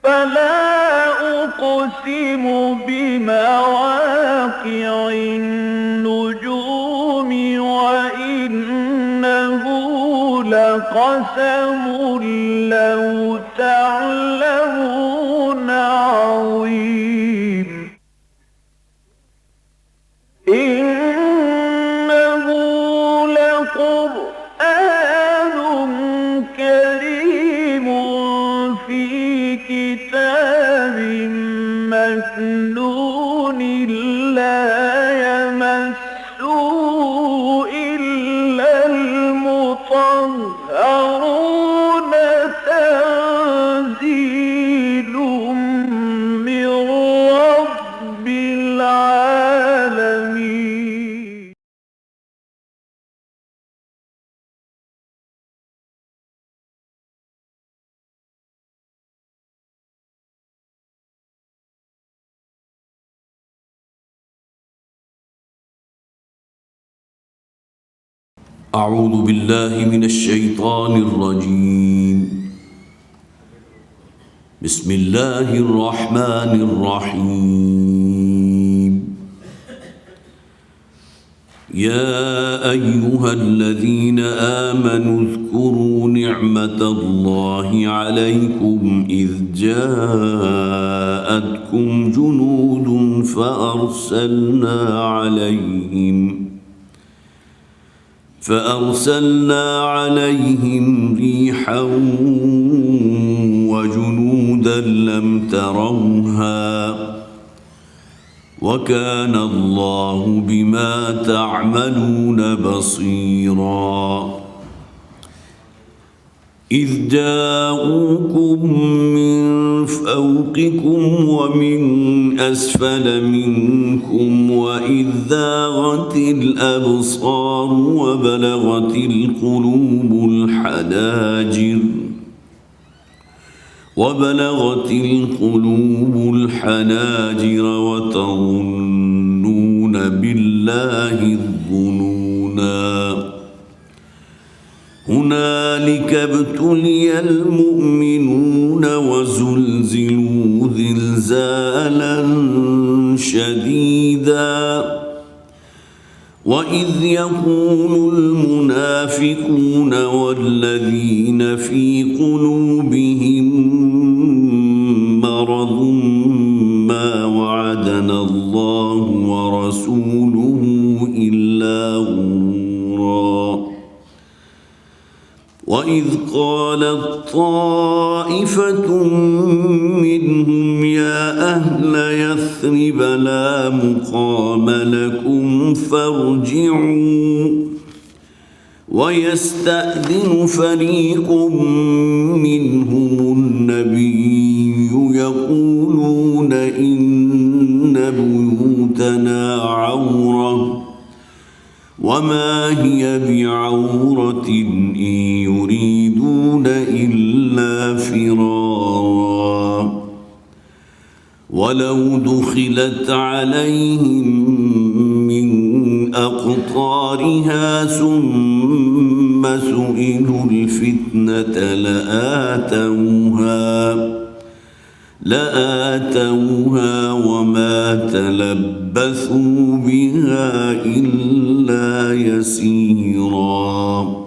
فلا أقسم بمواقع النجوم وإنه لقسم لو تعلمون عظيم إنه لقرآن كريم في كتاب مكنون لا يمسه إلا المطهرون تنزيل من رب العالمين. أعوذ بالله من الشيطان الرجيم. بسم الله الرحمن الرحيم. يا أيها الذين آمنوا اذكروا نعمة الله عليكم إذ جاءتكم جنود فأرسلنا عليهم ريحا وجنودا لم تروها وكان الله بما تعملون بصيرا. إذ جاءوكم من فوقكم ومن أسفل منكم وإذ زاغت الأبصار وبلغت القلوب الحناجر وتظنون بالله الظنونا. هنالك ابتلي المؤمنون وزلزلوا زلزالا شديدا. وإذ يقول المنافقون والذين في قلوبهم مرض ما وعدنا الله ورسوله إلا غرورا. وإذ قالت طائفة منهم يا أهل يثرب لا مقام لكم فارجعوا. ويستأذن فريق منهم النبي يقولون إن بيوتنا عورة وما هي بعورة إن يريدون إلا فرارا. ولو دخلت عليهم من أقطارها ثم سئلوا الفتنة لآتوها وما تلبثوا بها إلا يسيرا.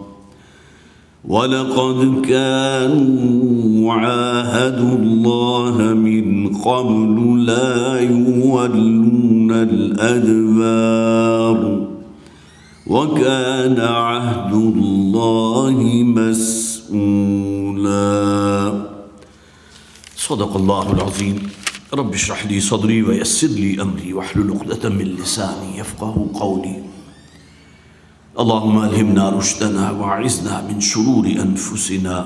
ولقد كانوا عاهدوا الله من قبل لا يولون الأدبار وكان عهد الله مسؤولا. صدق الله العظيم. رب اشرح لي صدري ويسر لي أمري واحلل عقدة من لساني يفقهوا قولي. اللهم ألهمنا رشدنا وأعذنا من شرور أنفسنا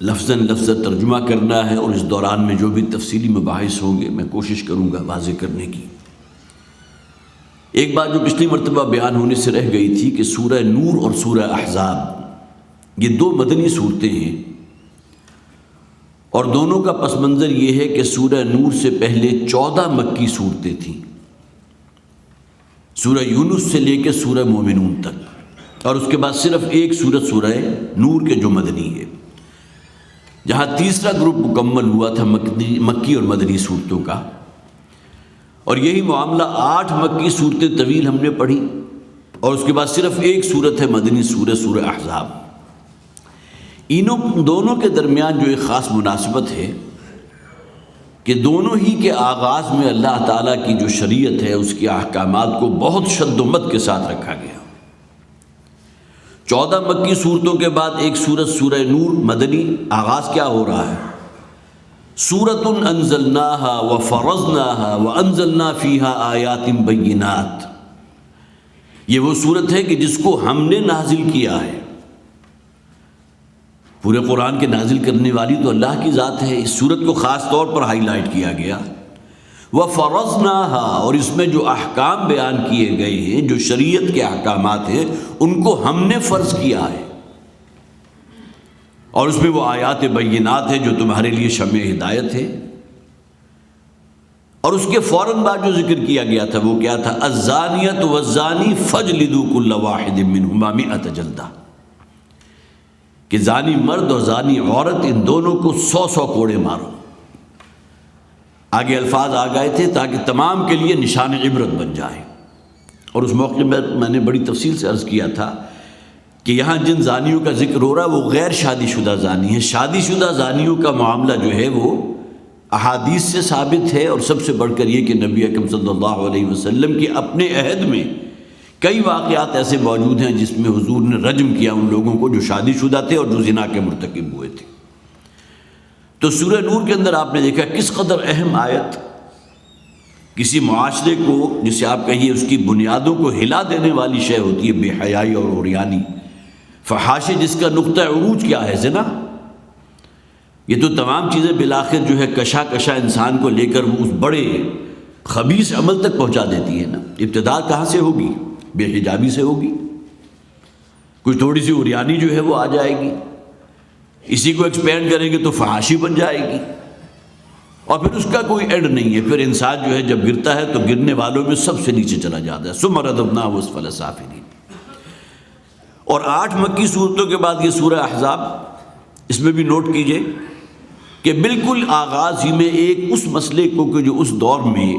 لفظاً ترجمہ کرنا ہے، اور اس دوران میں جو بھی تفصیلی مباحث ہوں گے میں کوشش کروں گا واضح کرنے کی۔ ایک بات جو پچھلی مرتبہ بیان ہونے سے رہ گئی تھی کہ سورہ نور اور سورہ احزاب یہ دو مدنی صورتیں ہیں، اور دونوں کا پس منظر یہ ہے کہ سورہ نور سے پہلے 14 مکی صورتیں تھیں، سورہ یونس سے لے کے سورہ مومنون تک، اور اس کے بعد صرف ایک سورت سورہ نور کے جو مدنی ہے، جہاں تیسرا گروپ مکمل ہوا تھا مکی اور مدنی صورتوں کا۔ اور یہی معاملہ 8 مکی صورتیں طویل ہم نے پڑھی، اور اس کے بعد صرف ایک صورت ہے مدنی سورہ احزاب۔ انہوں دونوں کے درمیان جو ایک خاص مناسبت ہے کہ دونوں ہی کے آغاز میں اللہ تعالیٰ کی جو شریعت ہے اس کے احکامات کو بہت شد و مد کے ساتھ رکھا گیا۔ 14 مکی صورتوں کے بعد ایک سورت سورہ نور مدنی، آغاز کیا ہو رہا ہے؟ سورۃ انزلناها وفرضناها وانزلنا فیها آیات بینات۔ یہ وہ صورت ہے کہ جس کو ہم نے نازل کیا ہے۔ پورے قرآن کے نازل کرنے والی تو اللہ کی ذات ہے، اس صورت کو خاص طور پر ہائی لائٹ کیا گیا۔ وَفَرَضْنَاهَا، اور اس میں جو احکام بیان کیے گئے ہیں، جو شریعت کے احکامات ہیں، ان کو ہم نے فرض کیا ہے، اور اس میں وہ آیات بینات ہیں جو تمہارے لیے شمع ہدایت ہے۔ اور اس کے فوراً بعد جو ذکر کیا گیا تھا وہ کیا تھا؟ الزانیۃ والزانی فاجلدوا کل واحد منہما 100 جلدہ، کہ زانی مرد اور زانی عورت ان دونوں کو 100 کوڑے مارو۔ آگے الفاظ آ گئے تھے تاکہ تمام کے لیے نشان عبرت بن جائے، اور اس موقع میں نے بڑی تفصیل سے عرض کیا تھا کہ یہاں جن زانیوں کا ذکر ہو رہا ہے وہ غیر شادی شدہ زانی ہیں۔ شادی شدہ زانیوں کا معاملہ جو ہے وہ احادیث سے ثابت ہے، اور سب سے بڑھ کر یہ کہ نبی اکرم صلی اللہ علیہ وسلم کے اپنے عہد میں کئی واقعات ایسے موجود ہیں جس میں حضور نے رجم کیا ان لوگوں کو جو شادی شدہ تھے اور جو زنا کے مرتکب ہوئے تھے۔ تو سورہ نور کے اندر آپ نے دیکھا کس قدر اہم آیت، کسی معاشرے کو جسے آپ کہیے اس کی بنیادوں کو ہلا دینے والی شے ہوتی ہے بے حیائی اور عریانی، فحاشی جس کا نقطہ عروج کیا ہے؟ زنا۔ یہ تو تمام چیزیں بالآخر جو ہے کشا انسان کو لے کر وہ اس بڑے خبیث عمل تک پہنچا دیتی ہے نا۔ ابتدا کہاں سے ہوگی؟ بے حجابی سے ہوگی، کچھ تھوڑی سی عریانی جو ہے وہ آ جائے گی، اسی کو ایکسپینڈ کریں گے تو فحاشی بن جائے گی، اور پھر اس کا کوئی اینڈ نہیں ہے۔ پھر انسان جو ہے جب گرتا ہے تو گرنے والوں میں سب سے نیچے چلا جاتا ہے۔ ثم رددناہ اسفل سافلین۔ اور 8 مکی صورتوں کے بعد یہ سورہ احزاب، اس میں بھی نوٹ کیجئے کہ بالکل آغاز ہی میں ایک اس مسئلے کو کہ جو اس دور میں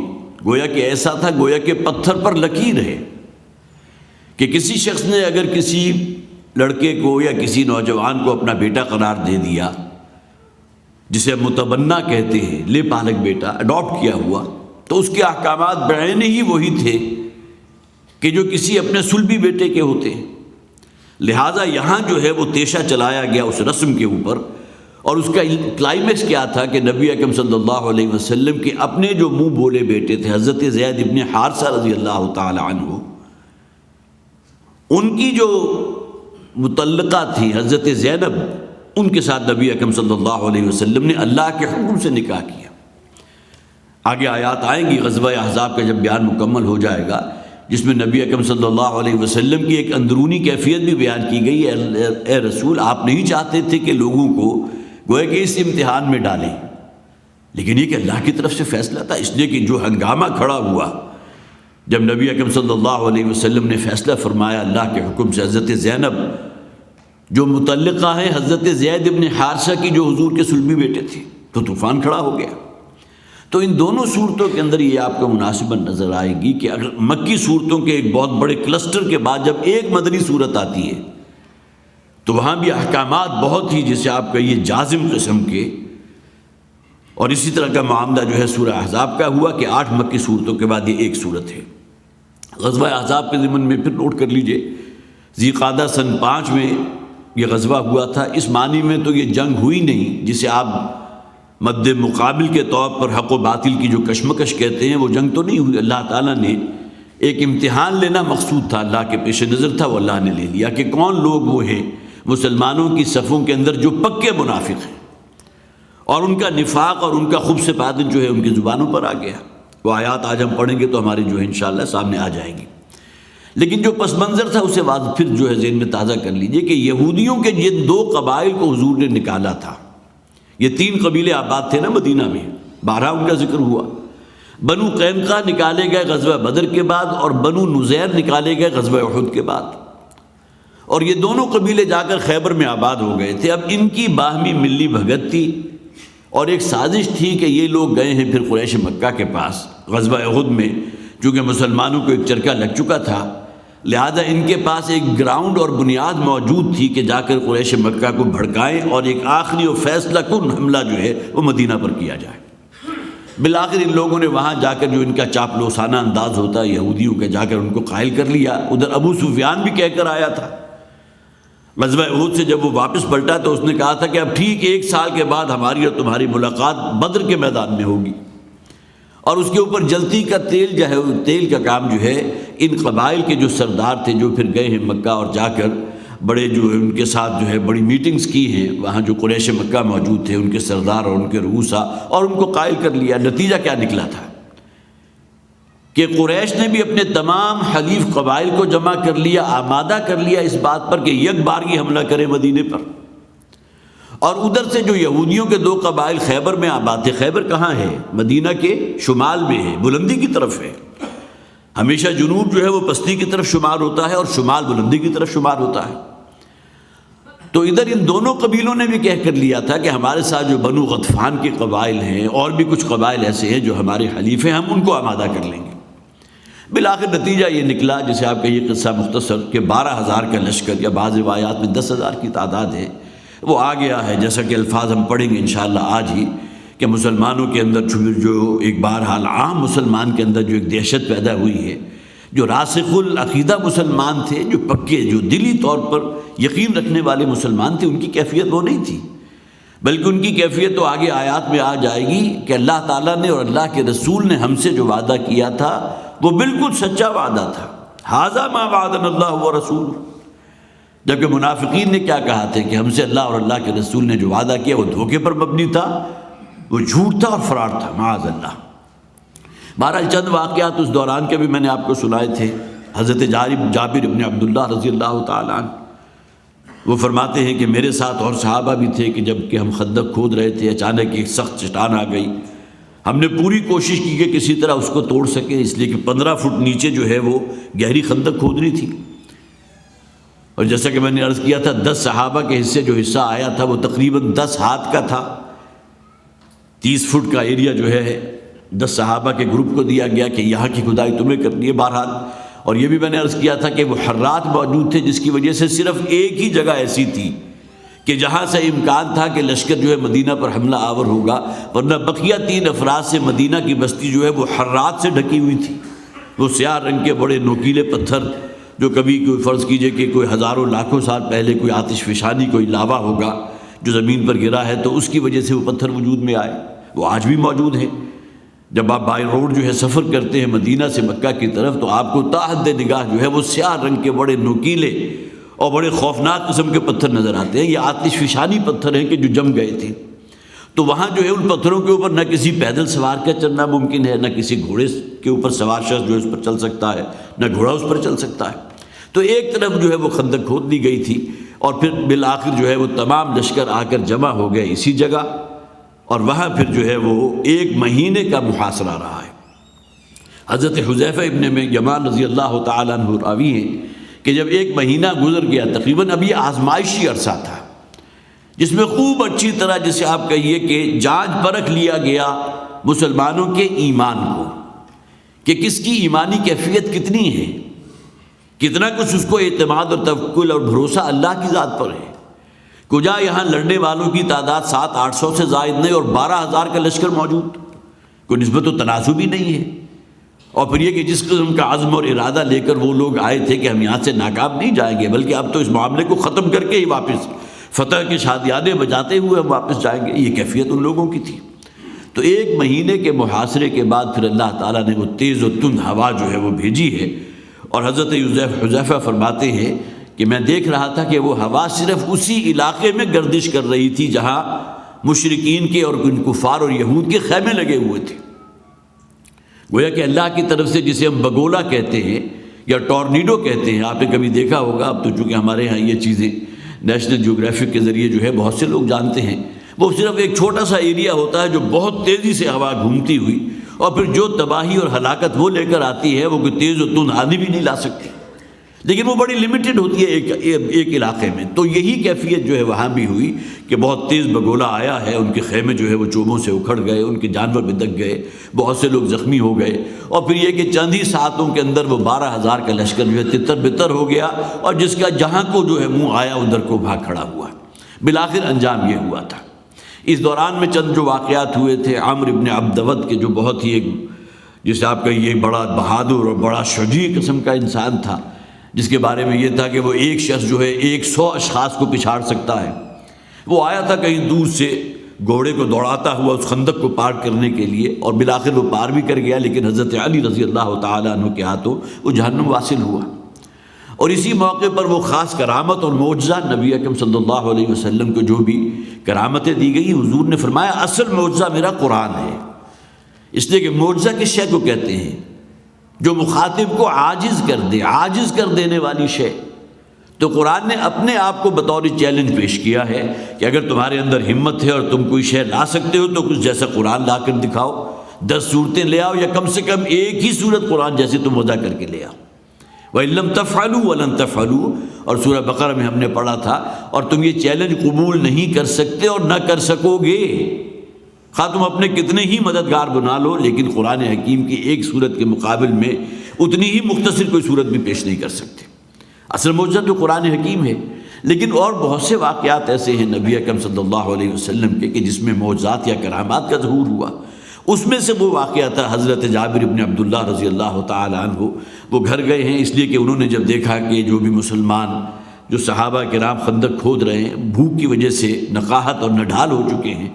گویا کہ ایسا تھا گویا کہ پتھر پر لکیر ہے، کہ کسی شخص نے اگر کسی لڑکے کو یا کسی نوجوان کو اپنا بیٹا قرار دے دیا، جسے متبنہ کہتے ہیں، لے پالک بیٹا، اڈاپٹ کیا ہوا، تو اس کے احکامات بعین ہی وہی تھے کہ جو کسی اپنے صلبی بیٹے کے ہوتے ہیں۔ لہٰذا یہاں جو ہے وہ تیشہ چلایا گیا اس رسم کے اوپر، اور اس کا کلائمیکس کیا تھا کہ نبی اکرم صلی اللہ علیہ وسلم کے اپنے جو منہ بولے بیٹے تھے حضرت زید ابن حارثہ رضی اللہ تعالی عنہ، ان کی جو مطلقہ تھی حضرت زینب، ان کے ساتھ نبی اکرم صلی اللہ علیہ وسلم نے اللہ کے حکم سے نکاح کیا۔ آگے آیات آئیں گی غزوہ احزاب کا جب بیان مکمل ہو جائے گا، جس میں نبی اکرم صلی اللہ علیہ وسلم کی ایک اندرونی کیفیت بھی بیان کی گئی ہے۔ اے رسول، آپ نہیں چاہتے تھے کہ لوگوں کو گویا کہ اس امتحان میں ڈالیں، لیکن یہ کہ اللہ کی طرف سے فیصلہ تھا، اس لیے کہ جو ہنگامہ کھڑا ہوا جب نبی اکرم صلی اللہ علیہ وسلم نے فیصلہ فرمایا اللہ کے حکم سے، حضرت زینب جو متعلقہ ہیں حضرت زید ابن حارثہ کی جو حضور کے صلبی بیٹے تھے، تو طوفان کھڑا ہو گیا۔ تو ان دونوں صورتوں کے اندر یہ آپ کو مناسبت نظر آئے گی کہ اگر مکی صورتوں کے ایک بہت بڑے کلسٹر کے بعد جب ایک مدنی صورت آتی ہے تو وہاں بھی احکامات بہت ہی جسے آپ کہیے جازم قسم کے، اور اسی طرح کا معاملہ جو ہے سورہ احزاب کا ہوا کہ 8 مکی صورتوں کے بعد یہ ایک صورت ہے۔ غزوہ احزاب کے ضمن میں پھر نوٹ کر لیجئے، ذی قعدہ سن 5 میں یہ غزوہ ہوا تھا۔ اس معنی میں تو یہ جنگ ہوئی نہیں جسے آپ مد مقابل کے طور پر حق و باطل کی جو کشمکش کہتے ہیں، وہ جنگ تو نہیں ہوئی۔ اللہ تعالیٰ نے ایک امتحان لینا مقصود تھا، اللہ کے پیش نظر تھا، وہ اللہ نے لے لیا کہ کون لوگ وہ ہیں مسلمانوں کی صفوں کے اندر جو پکے منافق ہیں، اور ان کا نفاق اور ان کا خبث باطن جو ہے ان کی زبانوں پر آ گیا۔ وہ آیات آج ہم پڑھیں گے تو ہماری جو ہے انشاءاللہ سامنے آ جائیں گی۔ لیکن جو پس منظر تھا اسے پھر جو ہے ذہن میں تازہ کر لیجئے کہ یہودیوں کے جن 2 قبائل کو حضور نے نکالا تھا، یہ 3 قبیلے آباد تھے نا مدینہ میں، 12 ان کا ذکر ہوا۔ بنو قینقاع نکالے گئے غزوہ بدر کے بعد، اور بنو نذیر نکالے گئے غزوہ احد کے بعد، اور یہ دونوں قبیلے جا کر خیبر میں آباد ہو گئے تھے۔ اب ان کی باہمی ملی بھگت تھی، اور ایک سازش تھی کہ یہ لوگ گئے ہیں پھر قریش مکہ کے پاس غزوہ احد میں، چونکہ مسلمانوں کو ایک چرکا لگ چکا تھا، لہذا ان کے پاس ایک گراؤنڈ اور بنیاد موجود تھی کہ جا کر قریش مکہ کو بھڑکائیں اور ایک آخری اور فیصلہ کن حملہ جو ہے وہ مدینہ پر کیا جائے۔ بالآخر ان لوگوں نے وہاں جا کر جو ان کا چاپلوسانہ انداز ہوتا ہے یہودیوں کا، جا کر ان کو قائل کر لیا۔ ادھر ابو سفیان بھی کہہ کر آیا تھا غزوہ احد سے، جب وہ واپس پلٹا تو اس نے کہا تھا کہ اب ٹھیک 1 سال کے بعد ہماری اور تمہاری ملاقات بدر کے میدان میں ہوگی، اور اس کے اوپر جلتی کا تیل کا کام جو ہے ان قبائل کے جو سردار تھے جو پھر گئے ہیں مکہ اور جا کر بڑے جو ان کے ساتھ جو ہے بڑی میٹنگز کی ہیں، وہاں جو قریش مکہ موجود تھے ان کے سردار اور ان کے رؤسا، اور ان کو قائل کر لیا۔ نتیجہ کیا نکلا تھا کہ قریش نے بھی اپنے تمام حلیف قبائل کو جمع کر لیا، آمادہ کر لیا اس بات پر کہ یک بارگی حملہ کرے مدینے پر، اور ادھر سے جو یہودیوں کے 2 قبائل خیبر میں آباد تھے۔ خیبر کہاں ہے؟ مدینہ کے شمال میں ہے، بلندی کی طرف ہے۔ ہمیشہ جنوب جو ہے وہ پستی کی طرف شمار ہوتا ہے، اور شمال بلندی کی طرف شمار ہوتا ہے۔ تو ادھر ان دونوں قبیلوں نے بھی کہہ کر لیا تھا کہ ہمارے ساتھ جو بنو غطفان کے قبائل ہیں اور بھی کچھ قبائل ایسے ہیں جو ہمارے حلیف ہیں، ہم ان کو آمادہ کر لیں گے۔ بالآخر نتیجہ یہ نکلا، جسے آپ کا یہ قصہ مختصر، کہ 12,000 کا لشکر، یا بعض روایات میں 10,000 کی تعداد ہے، وہ آ گیا ہے۔ جیسا کہ الفاظ ہم پڑھیں گے انشاءاللہ آج ہی، کہ مسلمانوں کے اندر جو ایک بہرحال عام مسلمان کے اندر جو ایک دہشت پیدا ہوئی ہے، جو راسخ العقیدہ مسلمان تھے، جو پکے، جو دلی طور پر یقین رکھنے والے مسلمان تھے، ان کی کیفیت وہ نہیں تھی، بلکہ ان کی کیفیت تو آگے آیات میں آ جائے گی کہ اللہ تعالیٰ نے اور اللہ کے رسول نے ہم سے جو وعدہ کیا تھا وہ بالکل سچا وعدہ تھا۔ ھذا ما وعدنا اللہ ورسولہ، جبکہ منافقین نے کیا کہا تھا کہ ہم سے اللہ اور اللہ کے رسول نے جو وعدہ کیا وہ دھوکے پر مبنی تھا، وہ جھوٹ تھا اور فرار تھا، معاذ اللہ۔ بہرحال چند واقعات اس دوران کے بھی میں نے آپ کو سنائے تھے۔ حضرت جابر ابن عبداللہ رضی اللہ تعالیٰ عنہ وہ فرماتے ہیں کہ میرے ساتھ اور صحابہ بھی تھے کہ جب کہ ہم خندق کھود رہے تھے، اچانک ایک سخت چٹان آ گئی۔ ہم نے پوری کوشش کی کہ کسی طرح اس کو توڑ سکیں، اس لیے کہ 15 فٹ نیچے جو ہے وہ گہری خندق کھودنی تھی، اور جیسا کہ میں نے عرض کیا تھا 10 صحابہ کے حصے جو حصہ آیا تھا وہ تقریباً 10 ہاتھ کا تھا۔ 30 فٹ کا ایریا جو ہے 10 صحابہ کے گروپ کو دیا گیا کہ یہاں کی کھدائی تمہیں کرنی ہے بہرحال۔ اور یہ بھی میں نے عرض کیا تھا کہ وہ حرات موجود تھے، جس کی وجہ سے صرف ایک ہی جگہ ایسی تھی کہ جہاں سے امکان تھا کہ لشکر جو ہے مدینہ پر حملہ آور ہوگا، ورنہ بقیہ 3 افراد سے مدینہ کی بستی جو ہے وہ حرات سے ڈھکی ہوئی تھی۔ وہ سیاہ رنگ کے بڑے نوکیلے پتھر جو کبھی کوئی فرض کیجئے کہ کوئی ہزاروں لاکھوں سال پہلے کوئی آتش فشانی، کوئی لاوا ہوگا جو زمین پر گرا ہے تو اس کی وجہ سے وہ پتھر وجود میں آئے، وہ آج بھی موجود ہیں۔ جب آپ بائی روڈ جو ہے سفر کرتے ہیں مدینہ سے مکہ کی طرف تو آپ کو تاحد نگاہ جو ہے وہ سیاہ رنگ کے بڑے نوکیلے اور بڑے خوفناک قسم کے پتھر نظر آتے ہیں۔ یہ آتش فشانی پتھر ہیں کہ جو جم گئے تھے۔ تو وہاں جو ہے ان پتھروں کے اوپر نہ کسی پیدل سوار کا چلنا ممکن ہے، نہ کسی گھوڑے کے اوپر سوار شخص جو اس پر چل سکتا ہے، نہ گھوڑا اس پر چل سکتا ہے۔ تو ایک طرف جو ہے وہ خندق کھود دی گئی تھی، اور پھر بالآخر جو ہے وہ تمام لشکر آ کر جمع ہو گئے اسی جگہ، اور وہاں پھر جو ہے وہ 1 مہینے کا محاصرہ رہا ہے۔ حضرت حذیفہ ابن یمان رضی اللہ تعالیٰ عنہ راوی ہیں کہ جب 1 مہینہ گزر گیا، تقریباً ابھی آزمائشی عرصہ تھا جس میں خوب اچھی طرح جسے آپ کہیے کہ جانچ پرکھ لیا گیا مسلمانوں کے ایمان کو، کہ کس کی ایمانی کیفیت کتنی ہے، کتنا کچھ اس کو اعتماد اور توکل اور بھروسہ اللہ کی ذات پر ہے۔ کجا یہاں لڑنے والوں کی تعداد 700-800 سے زائد نہیں اور 12,000 کا لشکر موجود، کوئی نسبت و تناسب ہی نہیں ہے۔ اور پھر یہ کہ جس قسم کا عزم اور ارادہ لے کر وہ لوگ آئے تھے کہ ہم یہاں سے ناکام نہیں جائیں گے، بلکہ اب تو اس معاملے کو ختم کر کے ہی واپس فتح کے شادیانے بجاتے ہوئے ہم واپس جائیں گے، یہ کیفیت ان لوگوں کی تھی۔ تو 1 مہینے کے محاصرے کے بعد پھر اللہ تعالیٰ نے وہ تیز و تند ہوا جو ہے وہ بھیجی ہے، اور حضرت حذیفہ فرماتے ہیں کہ میں دیکھ رہا تھا کہ وہ ہوا صرف اسی علاقے میں گردش کر رہی تھی جہاں مشرکین کے اور ان کفار اور یہود کے خیمے لگے ہوئے تھے۔ گویا کہ اللہ کی طرف سے جسے ہم بگولا کہتے ہیں یا ٹورنیڈو کہتے ہیں، آپ نے کبھی دیکھا ہوگا، اب تو چونکہ ہمارے ہاں یہ چیزیں نیشنل جیوگرافک کے ذریعے جو ہے بہت سے لوگ جانتے ہیں، وہ صرف ایک چھوٹا سا ایریا ہوتا ہے جو بہت تیزی سے ہوا گھومتی ہوئی اور پھر جو تباہی اور ہلاکت وہ لے کر آتی ہے وہ کوئی تیز و تند آندھی بھی نہیں لا سکتی، لیکن وہ بڑی لمیٹڈ ہوتی ہے ایک علاقے میں۔ تو یہی کیفیت جو ہے وہاں بھی ہوئی کہ بہت تیز بگولا آیا ہے، ان کے خیمے جو ہے وہ چوبوں سے اکھڑ گئے، ان کے جانور بھی دک گئے، بہت سے لوگ زخمی ہو گئے، اور پھر یہ کہ چند ہی ساعتوں کے اندر وہ 12,000 کا لشکر جو ہے تتر بتر ہو گیا، اور جس کا جہاں کو جو ہے منہ آیا ادھر کو بھاگ کھڑا ہوا۔ بالآخر انجام یہ ہوا تھا۔ اس دوران میں چند جو واقعات ہوئے تھے، عمرو ابن عبدود کے جو بہت ہی ایک جسے آپ کہیے بڑا بہادر اور بڑا شجاع قسم کا انسان تھا، جس کے بارے میں یہ تھا کہ وہ ایک شخص جو ہے 100 اشخاص کو پچھاڑ سکتا ہے، وہ آیا تھا کہیں دور سے گھوڑے کو دوڑاتا ہوا اس خندق کو پار کرنے کے لیے، اور بالآخر وہ پار بھی کر گیا، لیکن حضرت علی رضی اللہ تعالیٰ عنہ کے ہاتھوں وہ جہنم واصل ہوا۔ اور اسی موقع پر وہ خاص کرامت اور معجزہ نبی اکرم صلی اللہ علیہ وسلم کو جو بھی کرامتیں دی گئی، حضور نے فرمایا اصل معجزہ میرا قرآن ہے، اس لیے کہ معجزہ کس شے کو کہتے ہیں؟ جو مخاطب کو عاجز کر دے، عاجز کر دینے والی شے۔ تو قرآن نے اپنے آپ کو بطور چیلنج پیش کیا ہے کہ اگر تمہارے اندر ہمت ہے اور تم کوئی شے لا سکتے ہو تو کچھ جیسا قرآن لا کر دکھاؤ، 10 صورتیں لے آؤ، یا کم سے کم ایک ہی صورت قرآن جیسے تم وضع کر کے لے آؤ۔ وَإِن لَّمْ تَفْعَلُوا وَلَن تَفْعَلُوا، اور سورہ بقرہ میں ہم نے پڑھا تھا، اور تم یہ چیلنج قبول نہیں کر سکتے اور نہ کر سکو گے، خواہ تم اپنے کتنے ہی مددگار بنا لو، لیکن قرآن حکیم کی ایک صورت کے مقابل میں اتنی ہی مختصر کوئی صورت بھی پیش نہیں کر سکتے۔ اصل معجزہ تو قرآن حکیم ہے، لیکن اور بہت سے واقعات ایسے ہیں نبی اکرم صلی اللہ علیہ وسلم کے کہ جس میں معجزات یا کرامات کا ظہور ہوا۔ اس میں سے وہ واقعہ تھا حضرت جابر ابن عبداللہ رضی اللہ تعالیٰ عنہ، وہ گھر گئے ہیں اس لیے کہ انہوں نے جب دیکھا کہ جو بھی مسلمان جو صحابہ کرام خندق کھود رہے ہیں بھوک کی وجہ سے نقاہت اور نڈھال ہو چکے ہیں،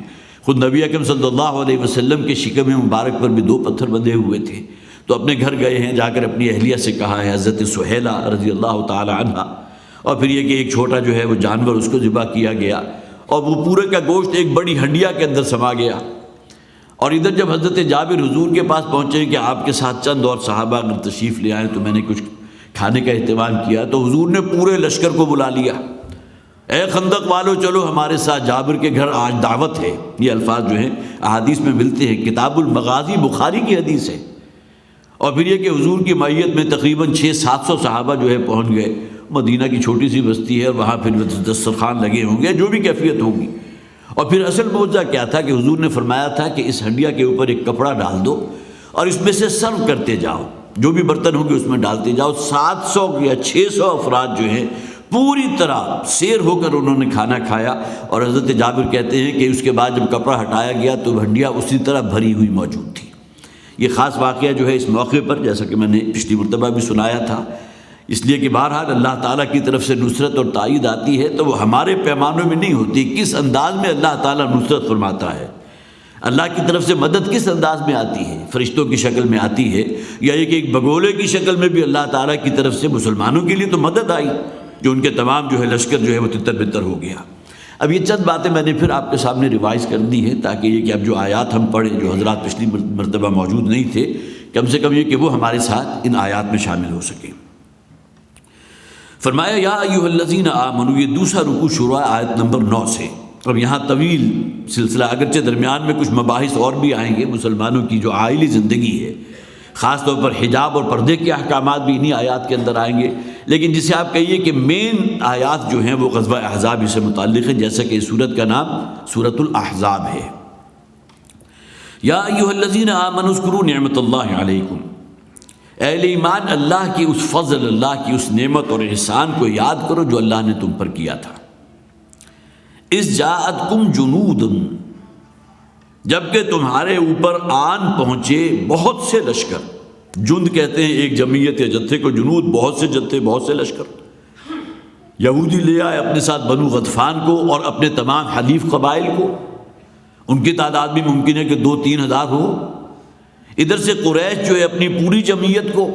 خود نبی اکرم صلی اللہ علیہ وسلم کے شکم مبارک پر بھی 2 پتھر بندھے ہوئے تھے، تو اپنے گھر گئے ہیں، جا کر اپنی اہلیہ سے کہا ہے، حضرت سہیلہ رضی اللہ تعالی عنہ، اور پھر یہ کہ ایک چھوٹا جو ہے وہ جانور اس کو ذبح کیا گیا، اور وہ پورے کا گوشت ایک بڑی ہنڈیا کے اندر سما گیا۔ اور ادھر جب حضرت جابر حضور کے پاس پہنچے کہ آپ کے ساتھ چند اور صحابہ اگر تشریف لے آئیں تو میں نے کچھ کھانے کا اہتمام کیا، تو حضور نے پورے لشکر کو بلا لیا، اے خندق والو چلو ہمارے ساتھ، جابر کے گھر آج دعوت ہے۔ یہ الفاظ جو ہیں احادیث میں ملتے ہیں، کتاب المغازی بخاری کی حدیث ہے۔ اور پھر یہ کہ حضور کی معیت میں تقریباً 600-700 صحابہ جو ہے پہنچ گئے۔ مدینہ کی چھوٹی سی بستی ہے، وہاں پھر دسترخوان لگے ہوں گے، جو بھی کیفیت ہوگی۔ اور پھر اصل معجزہ کیا تھا کہ حضور نے فرمایا تھا کہ اس ہنڈیا کے اوپر ایک کپڑا ڈال دو اور اس میں سے سرو کرتے جاؤ، جو بھی برتن ہوں گے اس میں ڈالتے جاؤ۔ 700 یا 600 افراد جو ہیں پوری طرح سیر ہو کر انہوں نے کھانا کھایا، اور حضرت جابر کہتے ہیں کہ اس کے بعد جب کپڑا ہٹایا گیا تو ہنڈیا اسی طرح بھری ہوئی موجود تھی۔ یہ خاص واقعہ جو ہے اس موقع پر، جیسا کہ میں نے پچھلی مرتبہ بھی سنایا تھا، اس لیے کہ بہرحال اللہ تعالیٰ کی طرف سے نصرت اور تائید آتی ہے تو وہ ہمارے پیمانوں میں نہیں ہوتی، کس انداز میں اللہ تعالیٰ نصرت فرماتا ہے، اللہ کی طرف سے مدد کس انداز میں آتی ہے، فرشتوں کی شکل میں آتی ہے، یا ایک بگولے کی شکل میں بھی اللہ تعالیٰ کی طرف سے مسلمانوں کے لیے تو مدد آئی، جو ان کے تمام جو ہے لشکر جو ہے وہ تتر بتر ہو گیا۔ اب یہ چند باتیں میں نے پھر آپ کے سامنے ریوائز کر دی ہیں تاکہ یہ کہ اب جو آیات ہم پڑھیں، جو حضرات پچھلی مرتبہ موجود نہیں تھے، کم سے کم یہ کہ وہ ہمارے ساتھ ان آیات میں شامل ہو سکیں۔ فرمایا یا ایھا الذین آمنوا، یہ دوسرا رکوع شروع ہے آیت نمبر 9 سے۔ اب یہاں طویل سلسلہ، اگرچہ درمیان میں کچھ مباحث اور بھی آئیں گے، مسلمانوں کی جو عائلی زندگی ہے، خاص طور پر حجاب اور پردے کے احکامات بھی انہی آیات کے اندر آئیں گے، لیکن جسے آپ کہیے کہ مین آیات جو ہیں وہ غزوہ احزاب سے متعلق ہیں، جیسا کہ اس سورت کا نام سورۃ الاحزاب ہے۔ یا ایھا الذین آمنوا اذکروا نعمت اللہ علیکم، اہل ایمان اللہ کی اس فضل، اللہ کی اس نعمت اور احسان کو یاد کرو جو اللہ نے تم پر کیا تھا۔ اذ جاءتکم جنود، جبکہ تمہارے اوپر آن پہنچے بہت سے لشکر، جند کہتے ہیں ایک جمعیت یا جتھے کو، جنود بہت سے جتھے، بہت سے لشکر۔ یہودی لے آئے اپنے ساتھ بنو غطفان کو اور اپنے تمام حلیف قبائل کو، ان کی تعداد بھی ممکن ہے کہ 2-3 ہزار ہو۔ ادھر سے قریش جو ہے اپنی پوری جمعیت کو،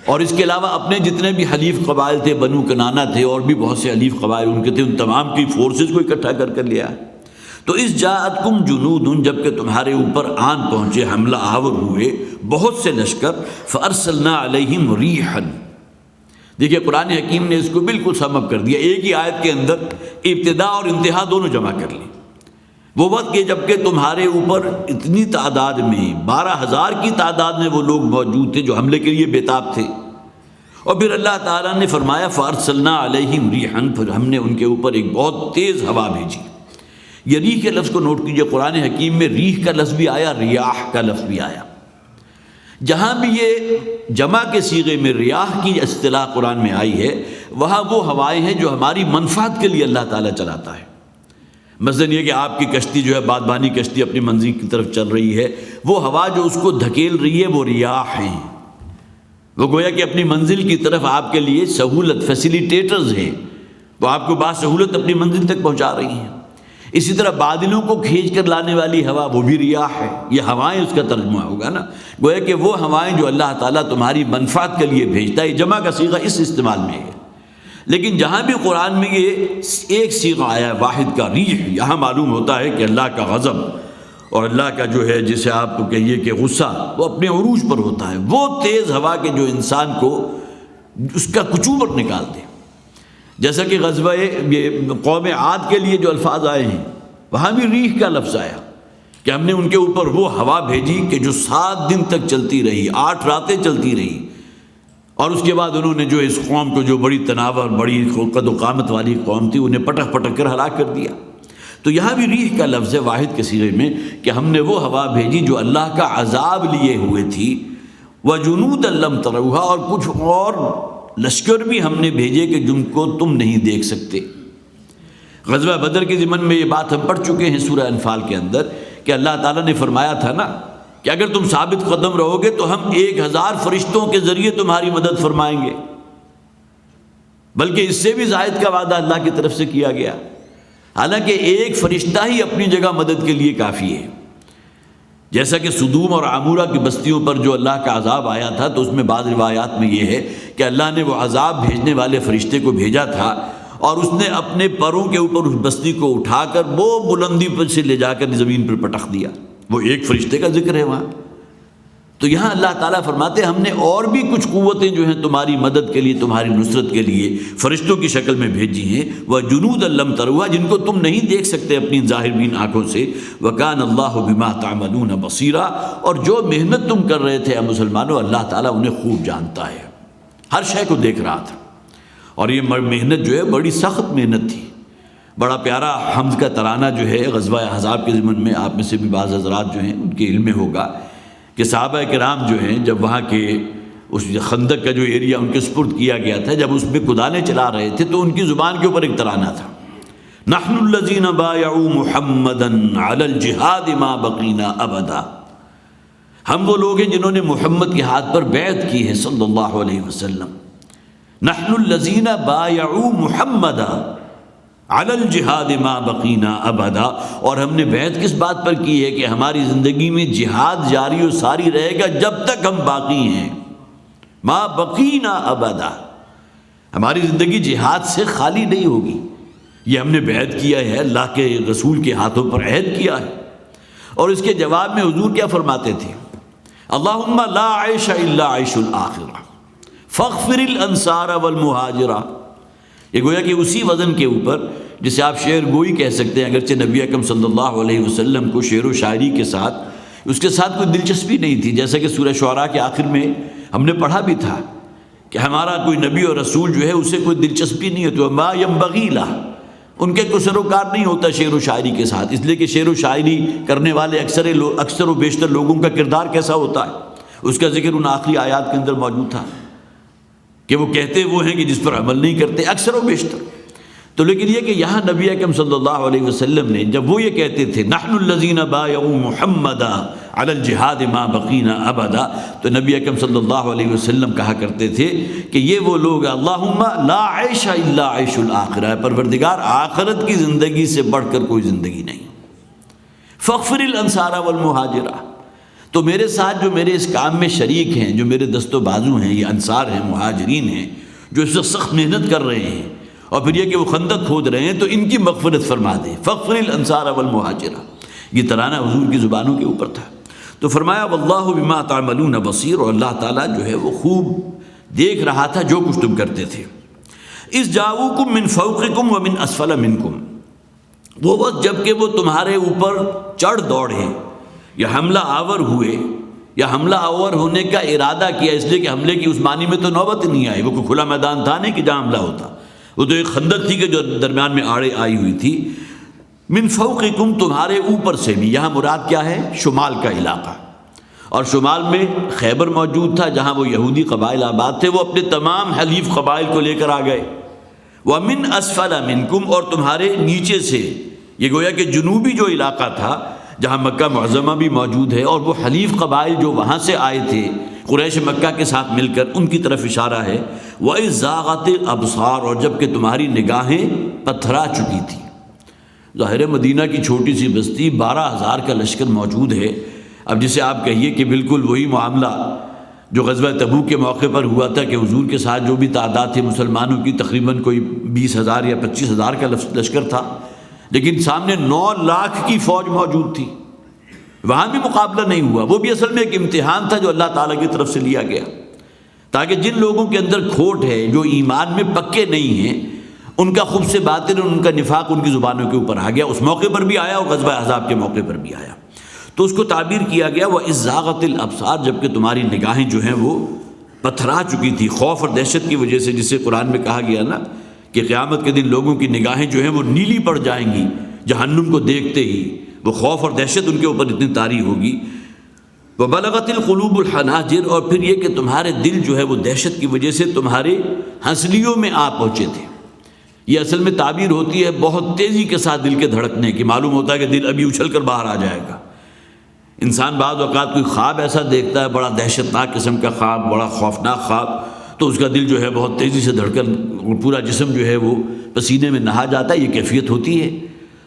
اور اس کے علاوہ اپنے جتنے بھی حلیف قبائل تھے، بنو کنانہ تھے اور بھی بہت سے حلیف قبائل ان کے تھے، ان تمام کی فورسز کو اکٹھا کر لیا۔ تو اس جاءتکم جنود، جب کہ تمہارے اوپر آن پہنچے، حملہ آور ہوئے بہت سے لشکر، فارسلنا علیہم ریحا۔ دیکھیے قرآن حکیم نے اس کو بالکل سم اپ کر دیا، ایک ہی آیت کے اندر ابتدا اور انتہا دونوں جمع کر لی۔ وہ وقت کہ جب کہ تمہارے اوپر اتنی تعداد میں 12,000 کی تعداد میں وہ لوگ موجود تھے جو حملے کے لیے بےتاب تھے، اور پھر اللہ تعالیٰ نے فرمایا فارسلنا علیہم ریحا، پھر ہم نے ان کے اوپر ایک بہت تیز ہوا بھیجی۔ یہ ریح کے لفظ کو نوٹ کیجئے، قرآن حکیم میں ریح کا لفظ بھی آیا، ریاح کا لفظ بھی آیا۔ جہاں بھی یہ جمع کے صیغے میں ریاح کی اصطلاح قرآن میں آئی ہے، وہاں وہ ہوائیں ہیں جو ہماری منفعت کے لیے اللہ تعالیٰ چلاتا ہے۔ مثلاً یہ کہ آپ کی کشتی جو ہے، بادبانی کشتی اپنی منزل کی طرف چل رہی ہے، وہ ہوا جو اس کو دھکیل رہی ہے وہ ریاح ہیں، وہ گویا کہ اپنی منزل کی طرف آپ کے لیے سہولت، فیسیلیٹیٹرز ہیں، وہ آپ کو باسہولت اپنی منزل تک پہنچا رہی ہیں۔ اسی طرح بادلوں کو کھینچ کر لانے والی ہوا وہ بھی ریاح ہے، یہ ہوائیں اس کا ترجمہ ہوگا نا، گویا کہ وہ ہوائیں جو اللہ تعالیٰ تمہاری منفعت کے لیے بھیجتا ہے۔ جمع کا صیغہ اس استعمال میں ہے، لیکن جہاں بھی قرآن میں یہ ایک صیغہ آیا ہے واحد کا، ریح، یہاں معلوم ہوتا ہے کہ اللہ کا غضب اور اللہ کا جو ہے جسے آپ کو کہیے کہ غصہ وہ اپنے عروج پر ہوتا ہے، وہ تیز ہوا کہ جو انسان کو اس کا کچوبر نکال دے۔ جیسا کہ غزوہ قوم عاد کے لیے جو الفاظ آئے ہیں، وہاں بھی ریح کا لفظ آیا کہ ہم نے ان کے اوپر وہ ہوا بھیجی کہ جو 7 دن تک چلتی رہی، 8 راتیں چلتی رہی، اور اس کے بعد انہوں نے جو اس قوم کو، جو بڑی تناور، بڑی قد و قامت والی قوم تھی، انہیں پٹک پٹک کر ہلاک کر دیا۔ تو یہاں بھی ریح کا لفظ ہے واحد کے صیغے میں کہ ہم نے وہ ہوا بھیجی جو اللہ کا عذاب لیے ہوئے تھی، وَجُنُودًا لَّمْ تَرَوْهَا، اور کچھ اور لشکر بھی ہم نے بھیجے کہ جن کو تم نہیں دیکھ سکتے۔ غزوہ بدر کے ضمن میں یہ بات ہم پڑھ چکے ہیں سورہ انفال کے اندر کہ اللہ تعالیٰ نے فرمایا تھا نا کہ اگر تم ثابت قدم رہو گے تو ہم 1000 فرشتوں کے ذریعے تمہاری مدد فرمائیں گے، بلکہ اس سے بھی زائد کا وعدہ اللہ کی طرف سے کیا گیا، حالانکہ ایک فرشتہ ہی اپنی جگہ مدد کے لیے کافی ہے۔ جیسا کہ صدوم اور عامورہ کی بستیوں پر جو اللہ کا عذاب آیا تھا، تو اس میں بعض روایات میں یہ ہے کہ اللہ نے وہ عذاب بھیجنے والے فرشتے کو بھیجا تھا، اور اس نے اپنے پروں کے اوپر اس بستی کو اٹھا کر وہ بلندی پر سے لے جا کر زمین پر پٹخ دیا۔ وہ ایک فرشتے کا ذکر ہے وہاں۔ تو یہاں اللہ تعالیٰ فرماتے ہیں ہم نے اور بھی کچھ قوتیں جو ہیں تمہاری مدد کے لیے، تمہاری نصرت کے لیے فرشتوں کی شکل میں بھیجی ہیں، وَجُنُودًا لَّمْ تَرَوْهَا، جن کو تم نہیں دیکھ سکتے اپنی ظاہر بین آنکھوں سے، وَكَانَ اللَّهُ بِمَا تَعْمَلُونَ بَصِيرًا، اور جو محنت تم کر رہے تھے اے مسلمانوں، اللہ تعالیٰ انہیں خوب جانتا ہے، ہر شے کو دیکھ رہا تھا۔ اور یہ محنت جو ہے بڑی سخت محنت تھی۔ بڑا پیارا حمد کا ترانہ جو ہے غزوہ احزاب کے ضمن میں، آپ میں سے بھی بعض حضرات جو ہیں ان کے علم میں ہوگا کہ صحابہ کرام جو ہیں جب وہاں کے اس خندق کا جو ایریا ان کے سپرد کیا گیا تھا، جب اس میں کدالیں چلا رہے تھے تو ان کی زبان کے اوپر ایک ترانہ تھا، نحن الذین بایعوا محمدا علی الجہاد ما بقینا ابدا، ہم وہ لوگ ہیں جنہوں نے محمد کے ہاتھ پر بیعت کی ہے صلی اللہ علیہ وسلم، نحن الذین بایعوا محمدا علی الجہاد ما بقینا ابدا، اور ہم نے بیعت کس بات پر کی ہے کہ ہماری زندگی میں جہاد جاری و ساری رہے گا جب تک ہم باقی ہیں، ما بقینا ابدا، ہماری زندگی جہاد سے خالی نہیں ہوگی، یہ ہم نے بیعت کیا ہے، اللہ کے رسول کے ہاتھوں پر عہد کیا ہے۔ اور اس کے جواب میں حضور کیا فرماتے تھے؟ اللہم لا عیش الا عیش الآخرہ فاغفر الانصار والمہاجرہ، یہ گویا کہ اسی وزن کے اوپر جسے آپ شعر گوئی کہہ سکتے ہیں، اگرچہ نبی اکرم صلی اللہ علیہ وسلم کو شعر و شاعری کے ساتھ اس کے ساتھ کوئی دلچسپی نہیں تھی، جیسا کہ سورہ شعراء کے آخر میں ہم نے پڑھا بھی تھا کہ ہمارا کوئی نبی اور رسول جو ہے اسے کوئی دلچسپی نہیں ہوتی، ما ينبغی لہ، ان کے کوئی سروکار نہیں ہوتا شعر و شاعری کے ساتھ، اس لیے کہ شعر و شاعری کرنے والے اکثر و بیشتر لوگوں کا کردار کیسا ہوتا ہے، اس کا ذکر ان آخری آیات کے اندر موجود تھا کہ وہ کہتے وہ ہیں کہ جس پر عمل نہیں کرتے اکثر و بیشتر۔ تو لیکن یہ کہ یہاں نبی اکرم صلی اللہ علیہ وسلم نے جب وہ یہ کہتے تھے نحن الذین بایعوا محمدا علی الجہاد ما بقینا ابدا، تو نبی اکرم صلی اللہ علیہ وسلم کہا کرتے تھے کہ یہ وہ لوگ اللہم لا عیش الا عیش الآخرہ، پروردگار آخرت کی زندگی سے بڑھ کر کوئی زندگی نہیں، فاغفر الانصار والمہاجرہ، تو میرے ساتھ جو میرے اس کام میں شریک ہیں، جو میرے دست و بازو ہیں، یہ انصار ہیں، مہاجرین ہیں، جو اس وقت سخت محنت کر رہے ہیں، اور پھر یہ کہ وہ خندق کھود رہے ہیں، تو ان کی مغفرت فرما دے۔ فاغفر الانصار والمہاجر، یہ ترانہ حضور کی زبانوں کے اوپر تھا۔ تو فرمایا واللہ بما تعملون بصیر، اور اللہ تعالیٰ جو ہے وہ خوب دیکھ رہا تھا جو کچھ تم کرتے تھے۔ اذ جاؤکم من فوقکم ومن اسفل منکم، وہ وقت جب کہ وہ تمہارے اوپر چڑھ دوڑے یا حملہ آور ہوئے، یا حملہ آور ہونے کا ارادہ کیا، اس لیے کہ حملے کی اس معنی میں تو نوبت نہیں آئی، وہ کوئی کھلا میدان تھا نہیں کہ جہاں حملہ ہوتا، وہ تو ایک خندق تھی کہ جو درمیان میں آڑے آئی ہوئی تھی۔ من فوقکم، تمہارے اوپر سے بھی، یہاں مراد کیا ہے؟ شمال کا علاقہ، اور شمال میں خیبر موجود تھا جہاں وہ یہودی قبائل آباد تھے، وہ اپنے تمام حلیف قبائل کو لے کر آ گئے۔ وَمِنْ أَسْفَلَ مِنْكُمْ، اور تمہارے نیچے سے، یہ گویا کہ جنوبی جو علاقہ تھا جہاں مکہ معظمہ بھی موجود ہے، اور وہ حلیف قبائل جو وہاں سے آئے تھے قریش مکہ کے ساتھ مل کر، ان کی طرف اشارہ ہے۔ وَإِذْ زَاغَتِ الْأَبْصَارُ، اور جب کہ تمہاری نگاہیں پتھرا چکی تھی۔ ظاہر مدینہ کی چھوٹی سی بستی، 12,000 کا لشکر موجود ہے۔ اب جسے آپ کہیے کہ بالکل وہی معاملہ جو غزوہ تبوک کے موقع پر ہوا تھا کہ حضور کے ساتھ جو بھی تعداد تھی مسلمانوں کی تقریباً کوئی 20,000 یا 25,000 کا لشکر تھا، لیکن سامنے 9 لاکھ کی فوج موجود تھی، وہاں بھی مقابلہ نہیں ہوا۔ وہ بھی اصل میں ایک امتحان تھا جو اللہ تعالیٰ کی طرف سے لیا گیا، تاکہ جن لوگوں کے اندر کھوٹ ہے، جو ایمان میں پکے نہیں ہیں، ان کا خبث باطن اور ان کا نفاق ان کی زبانوں کے اوپر آ گیا۔ اس موقع پر بھی آیا اور غزوہ احزاب کے موقع پر بھی آیا، تو اس کو تعبیر کیا گیا وَإِذْ زَاغَتِ الْأَبْصَارُ، جب کہ تمہاری نگاہیں جو ہیں وہ پتھرا چکی تھی خوف اور دہشت کی وجہ سے، جسے قرآن میں کہا گیا نا کہ قیامت کے دن لوگوں کی نگاہیں جو ہیں وہ نیلی پڑ جائیں گی جہنم کو دیکھتے ہی، وہ خوف اور دہشت ان کے اوپر اتنی طاری ہوگی۔ وَبَلَغَتِ الْقُلُوبُ الْحَنَاجِرَ، اور پھر یہ کہ تمہارے دل جو ہے وہ دہشت کی وجہ سے تمہارے ہنسلیوں میں آ پہنچے تھے۔ یہ اصل میں تعبیر ہوتی ہے بہت تیزی کے ساتھ دل کے دھڑکنے کی، معلوم ہوتا ہے کہ دل ابھی اچھل کر باہر آ جائے گا۔ انسان بعض اوقات کوئی خواب ایسا دیکھتا ہے، بڑا دہشتناک قسم کا خواب، بڑا خوفناک خواب، تو اس کا دل جو ہے بہت تیزی سے دھڑکن، پورا جسم جو ہے وہ پسینے میں نہا جاتا ہے، یہ کیفیت ہوتی ہے۔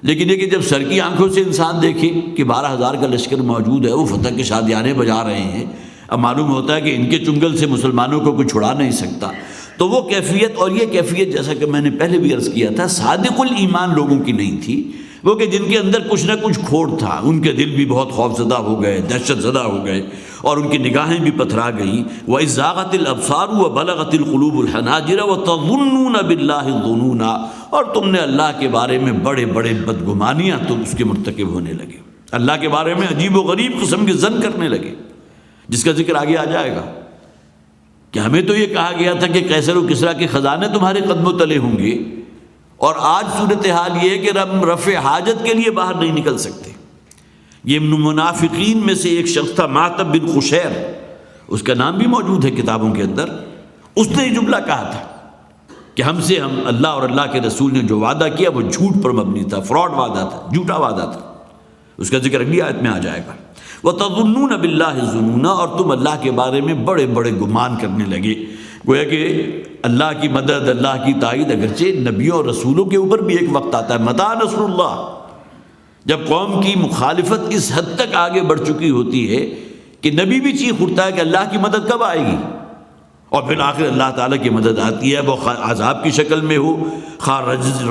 لیکن یہ کہ جب سر کی آنکھوں سے انسان دیکھے کہ 12,000 کا لشکر موجود ہے، وہ فتح کے شادیانے بجا رہے ہیں، اب معلوم ہوتا ہے کہ ان کے چنگل سے مسلمانوں کو کوئی چھڑا نہیں سکتا، تو وہ کیفیت، اور یہ کیفیت جیسا کہ میں نے پہلے بھی عرض کیا تھا، صادق الایمان لوگوں کی نہیں تھی، وہ کہ جن کے اندر کچھ نہ کچھ کھوٹ تھا، ان کے دل بھی بہت خوف زدہ ہو گئے، دہشت زدہ ہو گئے، اور ان کی نگاہیں بھی پتھرا گئیں۔ وَإِذْ زَاغَتِ الْأَبْصَارُ وَبَلَغَتِ الْقُلُوبُ الْحَنَاجِرَ وَتَظُنُّونَ بِاللَّهِ الظُّنُونَ، اور تم نے اللہ کے بارے میں بڑے بڑے بدگمانیاں تم اس کے مرتکب ہونے لگے، اللہ کے بارے میں عجیب و غریب قسم کے ظن کرنے لگے، جس کا ذکر آگے آ جائے گا کہ ہمیں تو یہ کہا گیا تھا کہ قیصر و کسریٰ کے خزانے تمہارے قدموں تلے ہوں گے، اور آج صورتحال یہ ہے کہ ہم رفع حاجت کے لیے باہر نہیں نکل سکتے۔ یہ منافقین میں سے ایک شخص تھا معتب بن خشیر، اس کا نام بھی موجود ہے کتابوں کے اندر، اس نے یہ جملہ کہا تھا کہ ہم سے اللہ اور اللہ کے رسول نے جو وعدہ کیا وہ جھوٹ پر مبنی تھا، فراڈ وعدہ تھا، جھوٹا وعدہ تھا۔ اس کا ذکر اگلی آیت میں آ جائے گا۔ وَتَظُنُّونَ بِاللَّهِ الظُّنُونَ، اور تم اللہ کے بارے میں بڑے بڑے گمان کرنے لگے، گویا کہ اللہ کی مدد، اللہ کی تائید، اگرچہ نبیوں اور رسولوں کے اوپر بھی ایک وقت آتا ہے، متى نصر اللہ، جب قوم کی مخالفت اس حد تک آگے بڑھ چکی ہوتی ہے کہ نبی بھی چیخ اٹھتا ہے کہ اللہ کی مدد کب آئے گی، اور پھر آخر اللہ تعالیٰ کی مدد آتی ہے، وہ عذاب کی شکل میں ہو، خواہ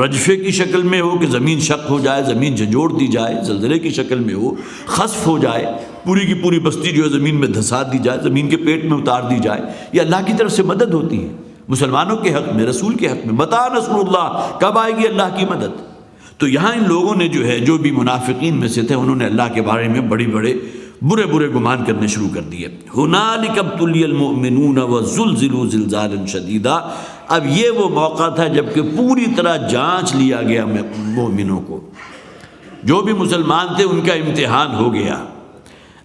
رجفے کی شکل میں ہو کہ زمین شق ہو جائے، زمین جھنجھوڑ دی جائے، زلزلے کی شکل میں ہو، خسف ہو جائے، پوری کی پوری بستی جو ہے زمین میں دھسا دی جائے، زمین کے پیٹ میں اتار دی جائے، یہ اللہ کی طرف سے مدد ہوتی ہے مسلمانوں کے حق میں، رسول کے حق میں۔ متى نصر اللہ، کب آئے گی اللہ کی مدد؟ تو یہاں ان لوگوں نے جو ہے، جو بھی منافقین میں سے تھے، انہوں نے اللہ کے بارے میں بڑے بڑے برے گمان کرنے شروع کر دیے۔ هُنَالِكَ ابْتُلِيَ الْمُؤْمِنُونَ وَزُلْزِلُوا زِلْزَالًا شَدِيدًا، اب یہ وہ موقع تھا جب کہ پوری طرح جانچ لیا گیا مومنوں کو، جو بھی مسلمان تھے ان کا امتحان ہو گیا،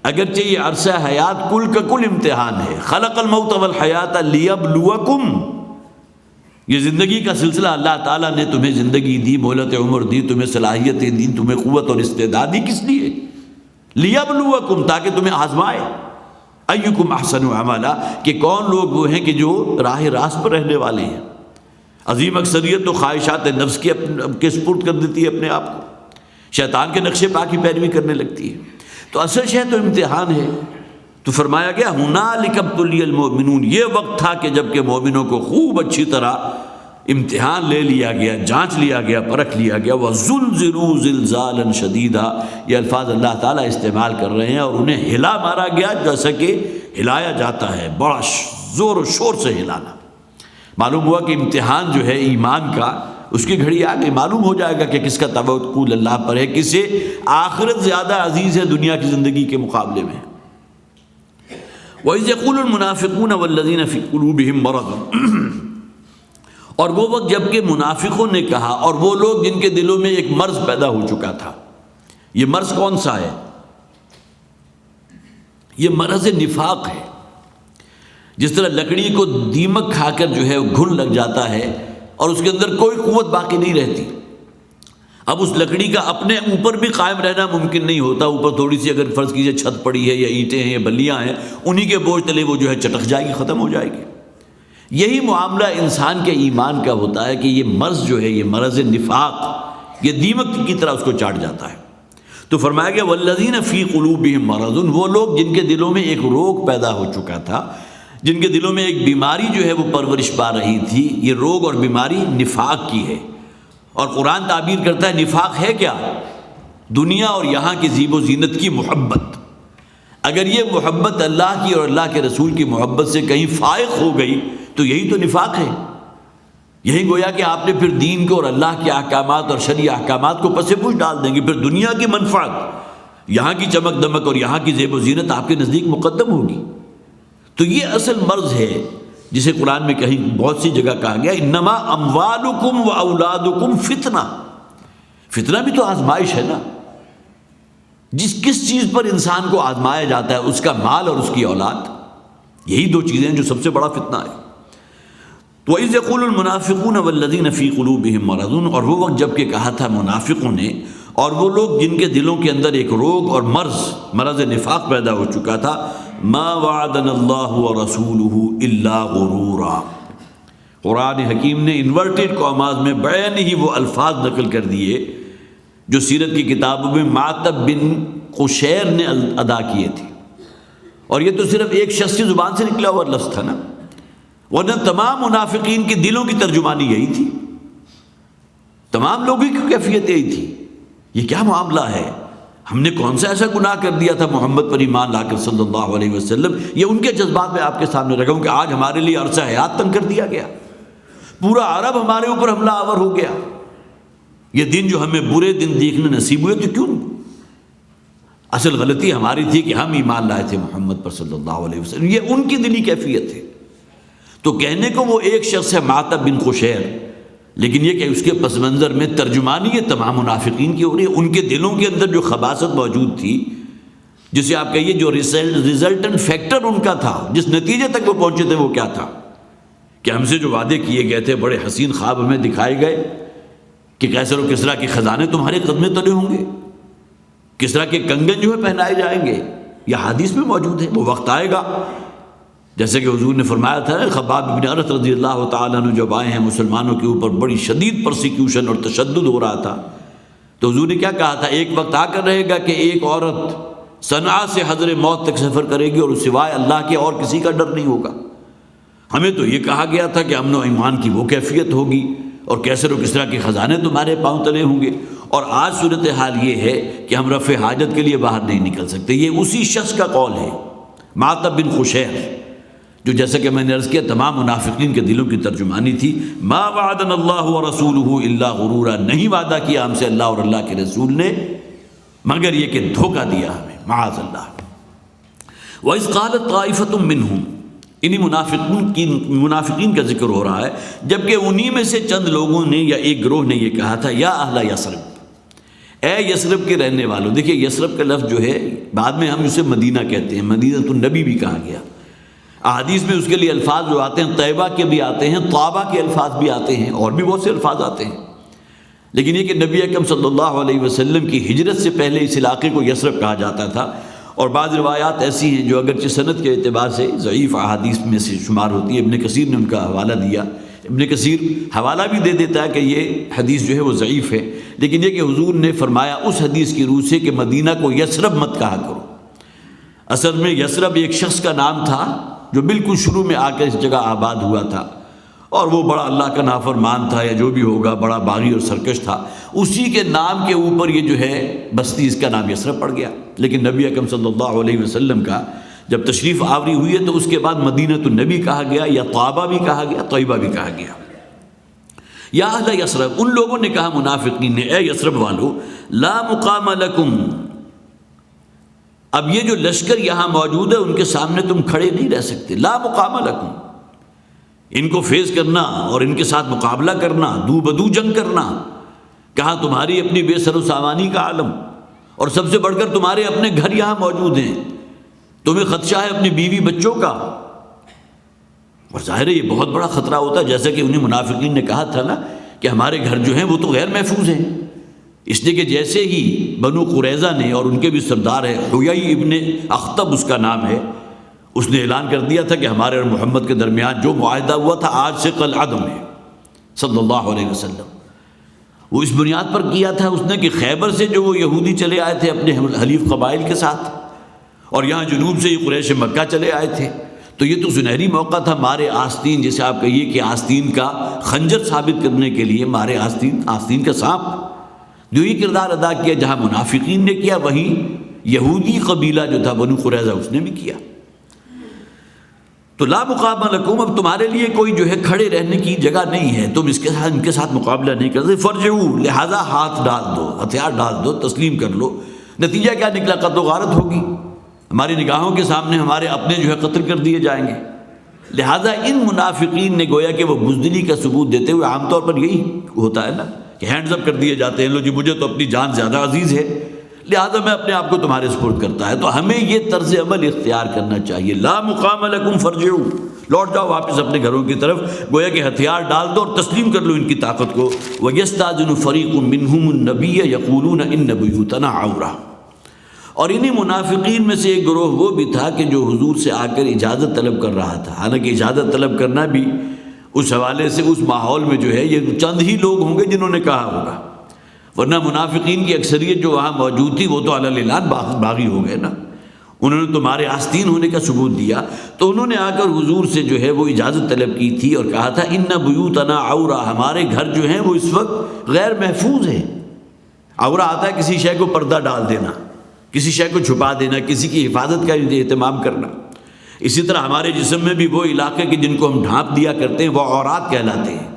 اگرچہ یہ عرصہ حیات کل کا کل امتحان ہے۔ خلق الموت والحیات لیبلوکم، یہ زندگی کا سلسلہ اللہ تعالیٰ نے تمہیں زندگی دی، مہلت عمر دی، تمہیں صلاحیتیں دی، تمہیں قوت اور استعداد دی، کس لیے؟ لیبلوکم، تاکہ تمہیں آزمائے۔ ایکم احسن عملا، کہ کون لوگ وہ ہیں کہ جو راہ راست پر رہنے والے ہیں۔ عظیم اکثریت تو خواہشات نفس کے سپرد کر دیتی ہے اپنے آپ کو، شیطان کے نقشے پا کی پیروی کرنے لگتی ہے۔ تو اصل شے تو امتحان ہے. تو فرمایا گیا ہنالک ابتلی المؤمنون، یہ وقت تھا کہ جب کہ مومنوں کو خوب اچھی طرح امتحان لے لیا گیا، جانچ لیا گیا، پرکھ لیا گیا. وَزُلْزِلُوا زِلْزَالًا شَدِيدًا، یہ الفاظ اللہ تعالیٰ استعمال کر رہے ہیں، اور انہیں ہلا مارا گیا جیسا کہ ہلایا جاتا ہے، بڑا زور و شور سے ہلانا. معلوم ہوا کہ امتحان جو ہے ایمان کا، اس کی گھڑی آ گئی. معلوم ہو جائے گا کہ کس کا توکل اللہ پر ہے، کسے آخرت زیادہ عزیز ہے دنیا کی زندگی کے مقابلے میں. وَإِذْ يَقُولُ الْمُنَافِقُونَ وَالَّذِينَ فِي قُلُوبِهِمْ مَرَضٌ، اور وہ وقت جب کہ منافقوں نے کہا، اور وہ لوگ جن کے دلوں میں ایک مرض پیدا ہو چکا تھا. یہ مرض کون سا ہے؟ یہ مرض نفاق ہے. جس طرح لکڑی کو دیمک کھا کر جو ہے گھن لگ جاتا ہے اور اس کے اندر کوئی قوت باقی نہیں رہتی. اب اس لکڑی کا اپنے اوپر بھی قائم رہنا ممکن نہیں ہوتا. اوپر تھوڑی سی اگر فرض کیجئے چھت پڑی ہے یا اینٹیں ہیں یا بلیاں ہیں، انہی کے بوجھ تلے وہ جو ہے چٹک جائے گی، ختم ہو جائے گی. یہی معاملہ انسان کے ایمان کا ہوتا ہے کہ یہ مرض جو ہے، یہ مرض نفاق، یہ دیمک کی طرح اس کو چاٹ جاتا ہے. تو فرمایا گیا والذین فی قلوبہم مرض، وہ لوگ جن کے دلوں میں ایک روگ پیدا ہو چکا تھا، جن کے دلوں میں ایک بیماری جو ہے وہ پرورش پا رہی تھی. یہ روگ اور بیماری نفاق کی ہے. اور قرآن تعبیر کرتا ہے نفاق ہے کیا؟ دنیا اور یہاں کی زیب و زینت کی محبت. اگر یہ محبت اللہ کی اور اللہ کے رسول کی محبت سے کہیں فائق ہو گئی تو یہی تو نفاق ہے. یہی گویا کہ آپ نے پھر دین کو اور اللہ کے احکامات اور شرعی احکامات کو پس پوش ڈال دیں گے. پھر دنیا کی منفعت، یہاں کی چمک دمک اور یہاں کی زیب و زینت آپ کے نزدیک مقدم ہوگی. تو یہ اصل مرض ہے جسے قرآن میں کہیں بہت سی جگہ کہا گیا انما اموالکم و اولادکم فتنہ. فتنہ بھی تو آزمائش ہے نا. کس چیز پر انسان کو آزمایا جاتا ہے؟ اس کا مال اور اس کی اولاد. یہی دو چیزیں جو سب سے بڑا فتنہ ہے. وَإِذْ يَقُولُ الْمُنَافِقُونَ وَالَّذِينَ فِي قُلُوبِهِمْ مَرَضٌ، اور وہ وقت جب کہ کہا تھا منافقوں نے اور وہ لوگ جن کے دلوں کے اندر ایک روگ اور مرض نفاق پیدا ہو چکا تھا، مَا وَعَدَنَا اللَّهُ وَرَسُولُهُ إِلَّا غُرُورًا. قرآن حکیم نے انورٹڈ کاماز میں بڑے ہی وہ الفاظ نقل کر دیے جو سیرت کی کتابوں میں معتب بن قشیر نے ادا کیے تھے. اور یہ تو صرف ایک شخص کی زبان سے نکلا ہوا لفظ تھا نا، ورنہ تمام منافقین کے دلوں کی ترجمانی یہی تھی. تمام لوگوں کی کیفیت یہی تھی. یہ کیا معاملہ ہے؟ ہم نے کون سا ایسا گناہ کر دیا تھا محمد پر ایمان لا کر صلی اللہ علیہ وسلم؟ یہ ان کے جذبات میں آپ کے سامنے رکھا ہوں کہ آج ہمارے لیے عرصہ حیات تنگ کر دیا گیا، پورا عرب ہمارے اوپر حملہ آور ہو گیا. یہ دن جو ہمیں برے دن دیکھنے نصیب ہوئے تو کیوں؟ اصل غلطی ہماری تھی کہ ہم ایمان لائے تھے محمد پر صلی اللہ علیہ وسلم. یہ ان کی دلی کیفیت ہے. تو کہنے کو وہ ایک شخص ہے معتب بن قشیر، لیکن یہ کہ اس کے پس منظر میں ترجمانی یہ تمام منافقین کی ہو رہی ہے. ان کے دلوں کے اندر جو خباثت موجود تھی، جسے آپ کہیے جو ریزلٹنٹ فیکٹر ان کا تھا، جس نتیجے تک وہ پہنچے تھے، وہ کیا تھا کہ ہم سے جو وعدے کیے گئے تھے، بڑے حسین خواب ہمیں دکھائے گئے کہ قیصر و کسریٰ کے خزانے تمہارے قدمے تلے ہوں گے، کسریٰ کے کنگن جو ہے پہنائے جائیں گے. یہ حدیث میں موجود ہے. وہ وقت آئے گا جیسے کہ حضور نے فرمایا تھا، خباب بن ارت رضی اللہ تعالیٰ عنہ جب آئے ہیں، مسلمانوں کے اوپر بڑی شدید پرسیکیوشن اور تشدد ہو رہا تھا، تو حضور نے کیا کہا تھا؟ ایک وقت آ کر رہے گا کہ ایک عورت صنعاء سے حضر موت تک سفر کرے گی اور سوائے اللہ کے اور کسی کا ڈر نہیں ہوگا. ہمیں تو یہ کہا گیا تھا کہ امن و ایمان کی وہ کیفیت ہوگی اور قیصر و کسریٰ کے خزانے تمہارے پاؤں تلے ہوں گے. اور آج صورتحال یہ ہے کہ ہم رفع حاجت کے لیے باہر نہیں نکل سکتے. یہ اسی شخص کا قول ہے، معتب بن قشیر، جو جیسا کہ میں نے عرض کیا تمام منافقین کے دلوں کی ترجمانی تھی. ما وعدنا اللہ ورسولہ الا غرورا، نہیں وعدہ کیا ہم سے اللہ اور اللہ کے رسول نے مگر یہ کہ دھوکہ دیا ہمیں، معاذ اللہ. وَإِذْ قَالَتْ طَائِفَةٌ مِّنْهُمْ، انہی منافقین کا ذکر ہو رہا ہے، جبکہ انہی میں سے چند لوگوں نے یا ایک گروہ نے یہ کہا تھا، یا اہل یثرب، اے یثرب کے رہنے والوں. دیکھیے یثرب کا لفظ جو ہے بعد میں ہم اسے مدینہ کہتے ہیں، مدینہ النبی بھی کہا گیا. احادیث میں اس کے لیے الفاظ جو آتے ہیں طیبہ کے بھی آتے ہیں، طابہ کے الفاظ بھی آتے ہیں، اور بھی بہت سے الفاظ آتے ہیں. لیکن یہ کہ نبی اکرم صلی اللہ علیہ وسلم کی ہجرت سے پہلے اس علاقے کو یثرب کہا جاتا تھا. اور بعض روایات ایسی ہیں جو اگرچہ سند کے اعتبار سے ضعیف احادیث میں سے شمار ہوتی ہے. ابن کثیر نے ان کا حوالہ دیا، ابن کثیر حوالہ بھی دے دیتا ہے کہ یہ حدیث جو ہے وہ ضعیف ہے، لیکن یہ کہ حضور نے فرمایا اس حدیث کی روح سے کہ مدینہ کو یثرب مت کہا کرو۔ اصل میں یثرب ایک شخص کا نام تھا جو بالکل شروع میں آ کر اس جگہ آباد ہوا تھا، اور وہ بڑا اللہ کا نافرمان تھا یا جو بھی ہوگا، بڑا باغی اور سرکش تھا، اسی کے نام کے اوپر یہ جو ہے بستی اس کا نام یثرب پڑ گیا۔ لیکن نبی اکرم صلی اللہ علیہ وسلم کا جب تشریف آوری ہوئی ہے تو اس کے بعد مدینۃ النبی کہا گیا، یا طابہ بھی کہا گیا، طیبہ بھی کہا گیا۔ یا اہل یثرب، ان لوگوں نے کہا منافقین نے، اے یثرب والو، لا مقام لکم، اب یہ جو لشکر یہاں موجود ہے ان کے سامنے تم کھڑے نہیں رہ سکتے، لا مقام لکم، ان کو فیس کرنا اور ان کے ساتھ مقابلہ کرنا، دو بدو جنگ کرنا، کہاں تمہاری اپنی بے سر و سامانی کا عالم، اور سب سے بڑھ کر تمہارے اپنے گھر یہاں موجود ہیں، تمہیں خدشہ ہے اپنی بیوی بچوں کا، اور ظاہر ہے یہ بہت بڑا خطرہ ہوتا ہے، جیسا کہ انہیں منافقین نے کہا تھا نا کہ ہمارے گھر جو ہیں وہ تو غیر محفوظ ہیں، اس لیے کہ جیسے ہی بنو قریظہ نے، اور ان کے بھی سردار ہے حیی ابن اخطب اس کا نام ہے، اس نے اعلان کر دیا تھا کہ ہمارے اور محمد کے درمیان جو معاہدہ ہوا تھا آج سے کل عدم ہے، صلی اللہ علیہ وسلم، وہ اس بنیاد پر کیا تھا اس نے کہ خیبر سے جو وہ یہودی چلے آئے تھے اپنے حلیف قبائل کے ساتھ، اور یہاں جنوب سے یہ قریش مکہ چلے آئے تھے، تو یہ تو سنہری موقع تھا مارے آستین، جیسے آپ کہیے کہ آستین کا خنجر ثابت کرنے کے لیے مارے آستین، آستین کا سانپ، جو یہ کردار ادا کیا جہاں منافقین نے کیا، وہیں یہودی قبیلہ جو تھا بنو قریظہ اس نے بھی کیا۔ تو لا مقام لکم، اب تمہارے لیے کوئی جو ہے کھڑے رہنے کی جگہ نہیں ہے، تم ان کے ساتھ مقابلہ نہیں کرتے، فرجعوا، لہذا ہاتھ ڈال دو، ہتھیار ڈال دو، تسلیم کر لو۔ نتیجہ کیا نکلا؟ قتل و غارت ہوگی، ہماری نگاہوں کے سامنے ہمارے اپنے جو ہے قتل کر دیے جائیں گے۔ لہذا ان منافقین نے گویا کہ وہ بزدلی کا ثبوت دیتے ہوئے، عام طور پر یہی ہوتا ہے نا کہ ہینڈز اپ کر دیے جاتے ہیں، لو جی مجھے تو اپنی جان زیادہ عزیز ہے، لہذا میں اپنے آپ کو تمہارے سپرد کرتا ہے۔ تو ہمیں یہ طرز عمل اختیار کرنا چاہیے، لا مقام لکم فرجعوا، لوٹ جاؤ واپس اپنے گھروں کی طرف، گویا کہ ہتھیار ڈال دو اور تسلیم کر لو ان کی طاقت کو۔ وَيَسْتَأْذِنُ فَرِيقٌ مِّنْهُمُ النَّبِيَّ يَقُولُونَ إِنَّ بُيُوتَنَا عَوْرَةٌ، اور انہی منافقین میں سے ایک گروہ وہ بھی تھا کہ جو حضور سے آ کر اجازت طلب کر رہا تھا، حالانکہ اجازت طلب کرنا بھی اس حوالے سے اس ماحول میں جو ہے یہ چند ہی لوگ ہوں گے جنہوں نے کہا ہوگا، ورنہ منافقین کی اکثریت جو وہاں موجود تھی وہ تو علی الاعلان باغی ہو گئے نا، انہوں نے تمہارے آستین ہونے کا ثبوت دیا، تو انہوں نے آ کر حضور سے جو ہے وہ اجازت طلب کی تھی اور کہا تھا ان بیوتنا عورہ، ہمارے گھر جو ہیں وہ اس وقت غیر محفوظ ہیں۔ عورہ آتا ہے کسی شے کو پردہ ڈال دینا، کسی شے کو چھپا دینا، کسی کی حفاظت کا اہتمام کرنا۔ اسی طرح ہمارے جسم میں بھی وہ علاقے کہ جن کو ہم ڈھانپ دیا کرتے ہیں وہ عورات کہلاتے ہیں،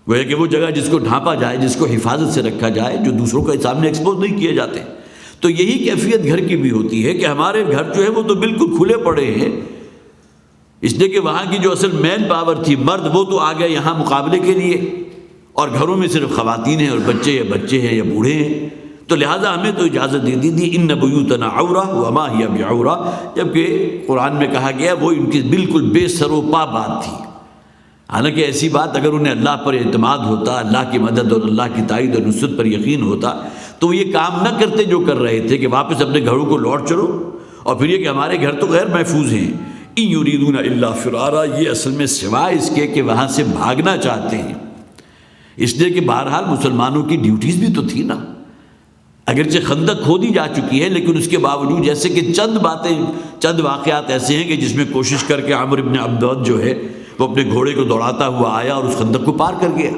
گویا کہ وہ جگہ جس کو ڈھانپا جائے، جس کو حفاظت سے رکھا جائے، جو دوسروں کے سامنے ایکسپوز نہیں کیے جاتے۔ تو یہی کیفیت گھر کی بھی ہوتی ہے کہ ہمارے گھر جو ہے وہ تو بالکل کھلے پڑے ہیں، اس لیے کہ وہاں کی جو اصل مین پاور تھی مرد، وہ تو آ گیا یہاں مقابلے کے لیے، اور گھروں میں صرف خواتین ہیں اور بچے ہیں یا بوڑھے ہیں، تو لہٰذا ہمیں تو اجازت دے دی تھی ان بیوتنا عورہ وما ہی بعورہ، جبکہ قرآن میں کہا گیا وہ ان کی بالکل بے سر و پا بات تھی۔ حالانکہ ایسی بات اگر انہیں اللہ پر اعتماد ہوتا، اللہ کی مدد اور اللہ کی تائید اور نصرت پر یقین ہوتا، تو وہ یہ کام نہ کرتے جو کر رہے تھے کہ واپس اپنے گھروں کو لوٹ چلو، اور پھر یہ کہ ہمارے گھر تو غیر محفوظ ہیں۔ ان یریدون الا فرارا، یہ اصل میں سوائے اس کے کہ وہاں سے بھاگنا چاہتے ہیں، اس لیے کہ بہرحال مسلمانوں کی ڈیوٹیز بھی تو تھی نا، اگرچہ خندق کھودی جا چکی ہے لیکن اس کے باوجود جیسے کہ چند واقعات ایسے ہیں کہ جس میں کوشش کر کے عامر ابن عبد جو ہے وہ اپنے گھوڑے کو دوڑاتا ہوا آیا اور اس خندق کو پار کر گیا،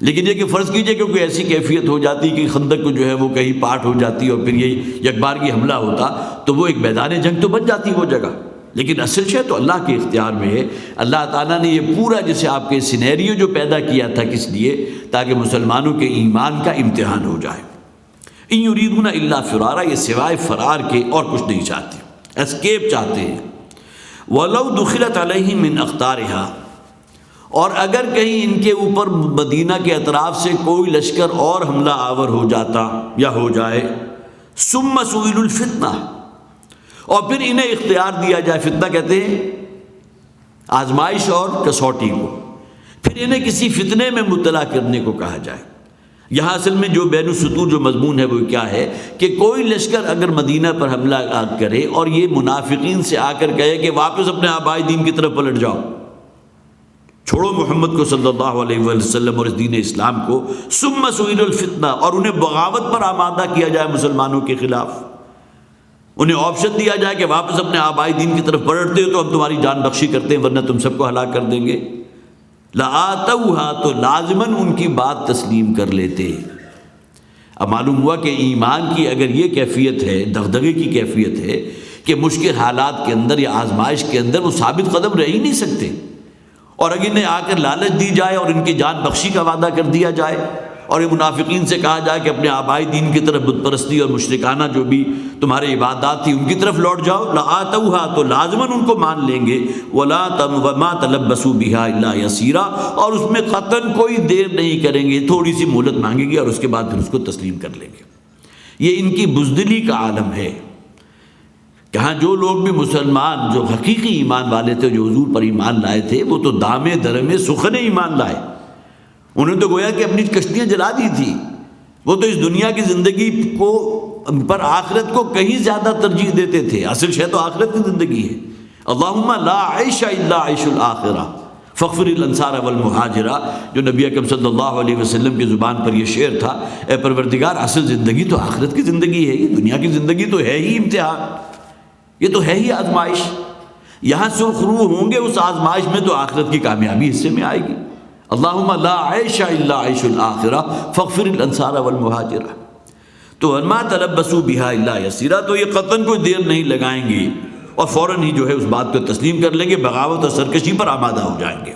لیکن یہ کہ فرض کیجئے کہ کوئی ایسی کیفیت ہو جاتی کہ خندق کو جو ہے وہ کہیں پاٹ ہو جاتی اور پھر یہ یکبارگی حملہ ہوتا تو وہ ایک میدان جنگ تو بن جاتی وہ جگہ، لیکن اصل شے تو اللہ کے اختیار میں ہے۔ اللہ تعالیٰ نے یہ پورا جسے آپ کے سینیریو جو پیدا کیا تھا کس لیے؟ تاکہ مسلمانوں کے ایمان کا امتحان ہو جائے۔ ان یریدون الا فرارا، یہ سوائے فرار کے اور کچھ نہیں چاہتے، اسکیپ چاہتے ہیں۔ وَلَوْ دُخِلَتْ عَلَيْهِمْ مِنْ أَقْطَارِهَا، اور اگر کہیں ان کے اوپر مدینہ کے اطراف سے کوئی لشکر اور حملہ آور ہو جاتا یا ہو جائے، ثُمَّ سُئِلُوا الْفِتْنَةَ، اور پھر انہیں اختیار دیا جائے، فتنہ کہتے ہیں آزمائش اور کسوٹی کو، پھر انہیں کسی فتنے میں مبتلا کرنے کو کہا جائے۔ یہاں اصل میں جو بین السطور جو مضمون ہے وہ کیا ہے کہ کوئی لشکر اگر مدینہ پر حملہ کرے اور یہ منافقین سے آ کر کہے کہ واپس اپنے آبائی دین کی طرف پلٹ جاؤ، چھوڑو محمد کو صلی اللہ علیہ وسلم اور اس دین اسلام کو، ثم سئلوا الفتنہ، اور انہیں بغاوت پر آمادہ کیا جائے مسلمانوں کے خلاف، انہیں آپشن دیا جائے کہ واپس اپنے آبائی دین کی طرف پلٹتے ہو تو ہم تمہاری جان بخشی کرتے ہیں ورنہ تم سب کو ہلاک کر دیں گے، لآتوها، تو لازماً ان کی بات تسلیم کر لیتے۔ اب معلوم ہوا کہ ایمان کی اگر یہ کیفیت ہے، دغدغے کی کیفیت ہے کہ مشکل حالات کے اندر یا آزمائش کے اندر وہ ثابت قدم رہ ہی نہیں سکتے، اور اگر انہیں آ کر لالچ دی جائے اور ان کی جان بخشی کا وعدہ کر دیا جائے اور یہ منافقین سے کہا جائے کہ اپنے آبائی دین کی طرف بت پرستی اور مشرکانہ جو بھی تمہارے عبادات تھی ان کی طرف لوٹ جاؤ، لآتوها، تو لازماً ان کو مان لیں گے، وما تلبسوا بها الا یسیرا، اور اس میں قطعاً کوئی دیر نہیں کریں گے، تھوڑی سی مہلت مانگیں گے اور اس کے بعد پھر اس کو تسلیم کر لیں گے۔ یہ ان کی بزدلی کا عالم ہے۔ کہاں جو لوگ بھی مسلمان جو حقیقی ایمان والے تھے، جو حضور پر ایمان لائے تھے، وہ تو دامے درمے سخن ایمان لائے، انہوں نے تو گویا کہ اپنی کشتیاں جلا دی تھی، وہ تو اس دنیا کی زندگی کو پر آخرت کو کہیں زیادہ ترجیح دیتے تھے، اصل شے تو آخرت کی زندگی ہے۔ اللہم لا عیش الا عیش الآخرہ فاغفر الانصار والمہاجرہ، جو نبی اکرم صلی اللہ علیہ وسلم کی زبان پر یہ شعر تھا، اے پروردگار اصل زندگی تو آخرت کی زندگی ہے، یہ دنیا کی زندگی تو ہے ہی امتحان، یہ تو ہے ہی آزمائش، یہاں سرخ روح ہوں گے اس آزمائش میں تو آخرت کی کامیابی حصے میں آئے گی۔ اللہم لا عیش الا عیش الآخرہ فاغفر الانصار والمہاجرہ، تو وما تلبسوا بها الا یسیرا، تو یہ قطعاً کوئی دیر نہیں لگائیں گے اور فوراً ہی جو ہے اس بات کو تسلیم کر لیں گے، بغاوت اور سرکشی پر آمادہ ہو جائیں گے۔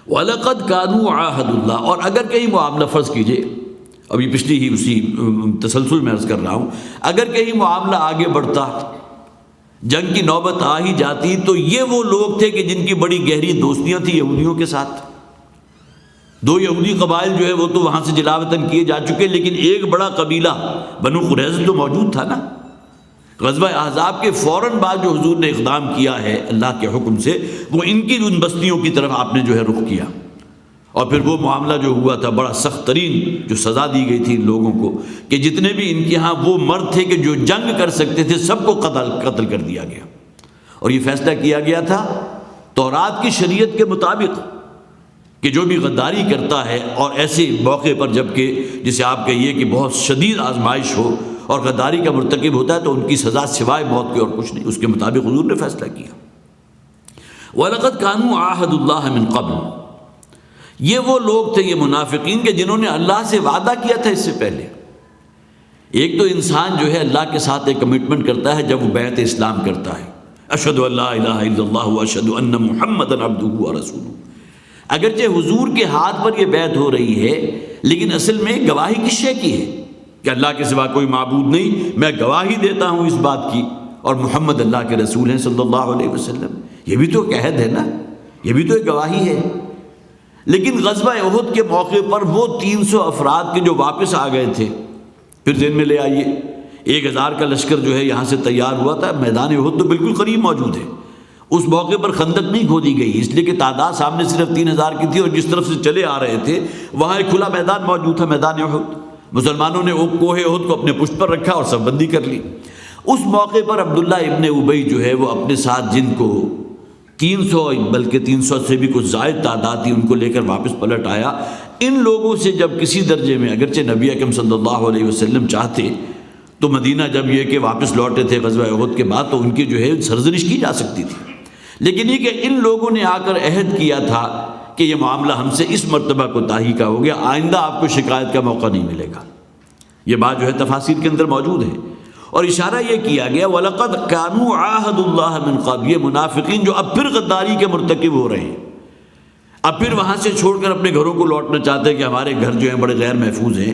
وَلَقَدْ كَانُوا عَاهَدُوا اللَّهِ، اور اگر کہیں معاملہ فرض کیجئے، ابھی پچھلی ہی اسی تسلسل میں عرض کر رہا ہوں، اگر کہیں معاملہ آگے بڑھتا، جنگ کی نوبت آ ہی جاتی، تو یہ وہ لوگ تھے کہ جن کی بڑی گہری دوستیاں تھیں یہودیوں کے ساتھ، دو یہودی قبائل جو ہے وہ تو وہاں سے جلا وطن کیے جا چکے، لیکن ایک بڑا قبیلہ بنو قریظہ تو موجود تھا نا۔ غزوہ احزاب کے فوراً بعد جو حضور نے اقدام کیا ہے اللہ کے حکم سے، وہ ان کی ان بستیوں کی طرف آپ نے جو ہے رخ کیا، اور پھر وہ معاملہ جو ہوا تھا بڑا سخت ترین جو سزا دی گئی تھی ان لوگوں کو کہ جتنے بھی ان کے ہاں وہ مرد تھے کہ جو جنگ کر سکتے تھے سب کو قتل کر دیا گیا، اور یہ فیصلہ کیا گیا تھا تورات کی شریعت کے مطابق کہ جو بھی غداری کرتا ہے اور ایسے موقع پر جبکہ جسے آپ کہیے کہ بہت شدید آزمائش ہو اور غداری کا مرتکب ہوتا ہے تو ان کی سزا سوائے موت کے اور کچھ نہیں، اس کے مطابق حضور نے فیصلہ کیا۔ وَلَقَدْ كَانُوا عَاهَدُوا اللَّهَ مِن قَبْلُ، یہ وہ لوگ تھے، یہ منافقین کہ جنہوں نے اللہ سے وعدہ کیا تھا اس سے پہلے۔ ایک تو انسان جو ہے اللہ کے ساتھ ایک کمٹمنٹ کرتا ہے جب وہ بیعت اسلام کرتا ہے، اشہد ان لا الہ الا اللہ واشہد ان محمدا عبدہ ورسولہ، اگرچہ حضور کے ہاتھ پر یہ بیعت ہو رہی ہے لیکن اصل میں گواہی کس شے کی ہے کہ اللہ کے سوا کوئی معبود نہیں، میں گواہی دیتا ہوں اس بات کی، اور محمد اللہ کے رسول ہیں صلی اللہ علیہ وسلم، یہ بھی تو ایک عہد ہے نا، یہ بھی تو ایک گواہی ہے۔ لیکن غزوہ احد کے موقع پر وہ 300 افراد کے جو واپس آ گئے تھے، پھر ذہن میں لے آئیے 1000 کا لشکر جو ہے یہاں سے تیار ہوا تھا، میدان احد تو بالکل قریب موجود ہے، اس موقع پر خندق نہیں کھودی گئی اس لیے کہ تعداد سامنے صرف 3000 کی تھی، اور جس طرف سے چلے آ رہے تھے وہاں ایک کھلا میدان موجود تھا، میدان احد، مسلمانوں نے کوہ احد کو اپنے پشت پر رکھا اور صف بندی کر لی۔ اس موقع پر عبداللہ ابن ابی جو ہے وہ اپنے ساتھ جن کو 300 بلکہ 300 سے بھی کچھ زائد تعداد تھی ان کو لے کر واپس پلٹ آیا۔ ان لوگوں سے جب کسی درجے میں اگرچہ نبی اکرم صلی اللہ علیہ وسلم چاہتے تو مدینہ جب یہ کہ واپس لوٹے تھے غزوہ احد کے بعد تو ان کی جو ہے سرزنش کی جا سکتی تھی، لیکن یہ کہ ان لوگوں نے آ کر عہد کیا تھا کہ یہ معاملہ ہم سے اس مرتبہ کوتاہی کا ہو گیا، آئندہ آپ کو شکایت کا موقع نہیں ملے گا۔ یہ بات جو ہے تفاسیر کے اندر موجود ہے، اور اشارہ یہ کیا گیا وَلَقَدْ كَانُوا عَاهَدُوا اللَّهَ مِن قَبْلُ، یہ منافقین جو اب پھر غداری کے مرتکب ہو رہے ہیں، اب پھر وہاں سے چھوڑ کر اپنے گھروں کو لوٹنا چاہتے ہیں کہ ہمارے گھر جو ہیں بڑے غیر محفوظ ہیں،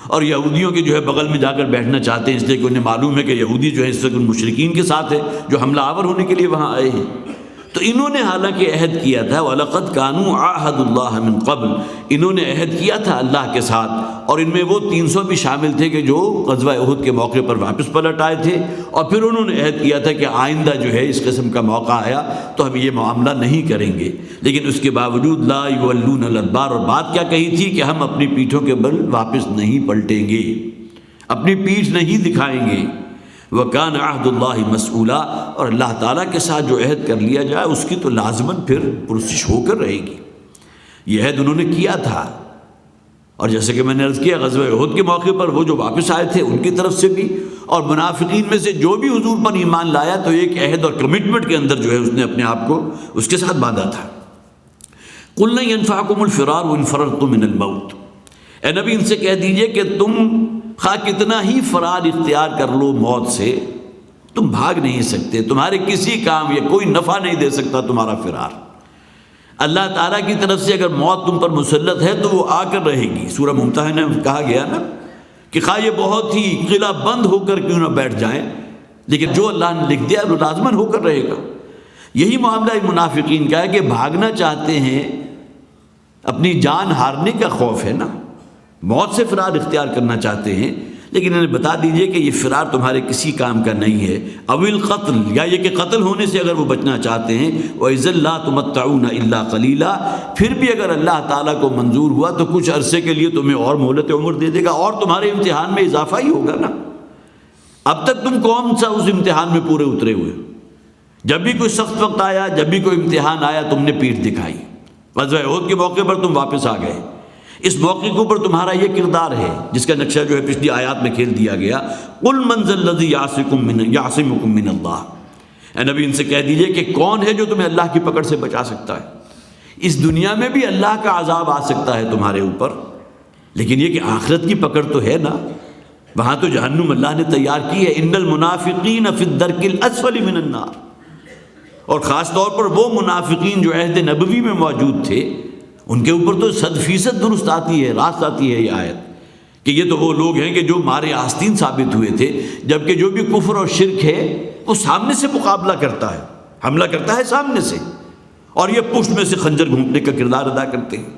اور یہودیوں کے جو ہے بغل میں جا کر بیٹھنا چاہتے ہیں اس لیے کہ انہیں معلوم ہے کہ یہودی جو ہے اس وقت ان مشرکین کے ساتھ ہے جو حملہ آور ہونے کے لیے وہاں آئے ہیں۔ تو انہوں نے حالانکہ عہد کیا تھا وَلَقَدْ كَانُوا عَاهَدُوا اللَّهَ مِن قَبْلُ، انہوں نے عہد کیا تھا اللہ کے ساتھ، اور ان میں وہ 300 بھی شامل تھے کہ جو غزوہ احد کے موقع پر واپس پلٹ آئے تھے، اور پھر انہوں نے عہد کیا تھا کہ آئندہ جو ہے اس قسم کا موقع آیا تو ہم یہ معاملہ نہیں کریں گے، لیکن اس کے باوجود لا یولون الادبار، اور بات کیا کہی تھی کہ ہم اپنی پیٹھوں کے بل واپس نہیں پلٹیں گے، اپنی پیٹھ نہیں دکھائیں گے۔ وَكَانَ عَهْدُ اللَّهِ مَسْئُولًا، اور اللہ تعالیٰ کے ساتھ جو عہد کر لیا جائے اس کی تو لازماً پھر پرسش ہو کر رہے گی۔ یہ عہد انہوں نے کیا تھا، اور جیسے کہ میں نے عرض کیا غزوہ احد کے موقع پر وہ جو واپس آئے تھے ان کی طرف سے بھی، اور منافقین میں سے جو بھی حضور پر ایمان لایا تو ایک عہد اور کمٹمنٹ کے اندر جو ہے اس نے اپنے آپ کو اس کے ساتھ باندھا تھا۔ قُلْ لَن يَنْفَعَكُمُ الْفِرَارُ إِنْ فَرَرْتُم مِّنَ الْمَوْتِ، اے نبی ان سے کہہ دیجئے کہ تم خواہ کتنا ہی فرار اختیار کر لو موت سے، تم بھاگ نہیں سکتے، تمہارے کسی کام یا کوئی نفع نہیں دے سکتا تمہارا فرار۔ اللہ تعالیٰ کی طرف سے اگر موت تم پر مسلط ہے تو وہ آ کر رہے گی۔ سورہ ممتحنہ میں کہا گیا نا کہ خواہ یہ بہت ہی قلعہ بند ہو کر کیوں نہ بیٹھ جائیں، لیکن جو اللہ نے لکھ دیا وہ لازماً ہو کر رہے گا۔ یہی معاملہ منافقین کا ہے کہ بھاگنا چاہتے ہیں، اپنی جان ہارنے کا خوف ہے نا، موت سے فرار اختیار کرنا چاہتے ہیں، لیکن انہیں بتا دیجئے کہ یہ فرار تمہارے کسی کام کا نہیں ہے۔ اوِل قتل، یا یہ کہ قتل ہونے سے اگر وہ بچنا چاہتے ہیں، وَإِذًا لَّا تُمَتَّعُونَ إِلَّا قَلِيلًا، پھر بھی اگر اللہ تعالیٰ کو منظور ہوا تو کچھ عرصے کے لیے تمہیں اور مہلت عمر دے دے گا، اور تمہارے امتحان میں اضافہ ہی ہوگا نا۔ اب تک تم کون سا اس امتحان میں پورے اترے ہوئے؟ جب بھی کوئی سخت وقت آیا، جب بھی کوئی امتحان آیا، تم نے پیٹھ دکھائی۔ غزوہ احد کے موقع پر تم واپس آ گئے۔ اس موقع کے اوپر تمہارا یہ کردار ہے جس کا نقشہ جو ہے پچھلی آیات میں کھیل دیا گیا۔ قُلْ مَنْ ذَا الَّذِي يَعْصِمُكُم مِّنَ اللَّهِ، اے نبی ان سے کہہ دیجئے کہ کون ہے جو تمہیں اللہ کی پکڑ سے بچا سکتا ہے۔ اس دنیا میں بھی اللہ کا عذاب آ سکتا ہے تمہارے اوپر، لیکن یہ کہ آخرت کی پکڑ تو ہے نا، وہاں تو جہنم اللہ نے تیار کی ہے۔ إِنَّ الْمُنَافِقِينَ فِي الدَّرْكِ الْأَسْفَلِ مِنَ النَّارِ، اور خاص طور پر وہ منافقین جو عہد نبوی میں موجود تھے ان کے اوپر تو 100% درست آتی ہے، راست آتی ہے یہ آیت کہ یہ تو وہ لوگ ہیں کہ جو مارے آستین ثابت ہوئے تھے، جبکہ جو بھی کفر اور شرک ہے وہ سامنے سے مقابلہ کرتا ہے، حملہ کرتا ہے سامنے سے، اور یہ پشت میں سے خنجر گھونپنے کا کردار ادا کرتے ہیں۔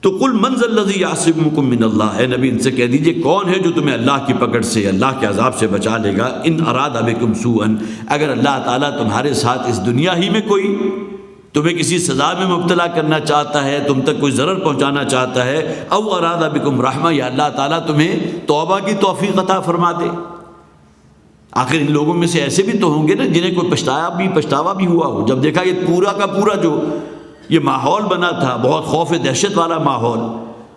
تو قُلْ مَنْ ذَا الَّذِي يَعْصِمُكُم مِّنَ اللَّهِ، اے نبی ان سے کہہ دیجئے کون ہے جو تمہیں اللہ کی پکڑ سے، اللہ کے عذاب سے بچا لے گا۔ إِنْ أَرَادَ بِكُمْ سُوءًا، اگر اللہ تعالیٰ تمہارے ساتھ اس دنیا ہی میں کوئی تمہیں کسی سزا میں مبتلا کرنا چاہتا ہے، تم تک کوئی ضرر پہنچانا چاہتا ہے، او ارادہ بکم رحمہ، یا اللہ تعالیٰ تمہیں توبہ کی توفیق عطا فرما دے۔ آخر ان لوگوں میں سے ایسے بھی تو ہوں گے نا جنہیں کوئی پچھتاوا بھی ہوا ہو، جب دیکھا یہ پورا کا پورا جو یہ ماحول بنا تھا، بہت خوف دہشت والا ماحول،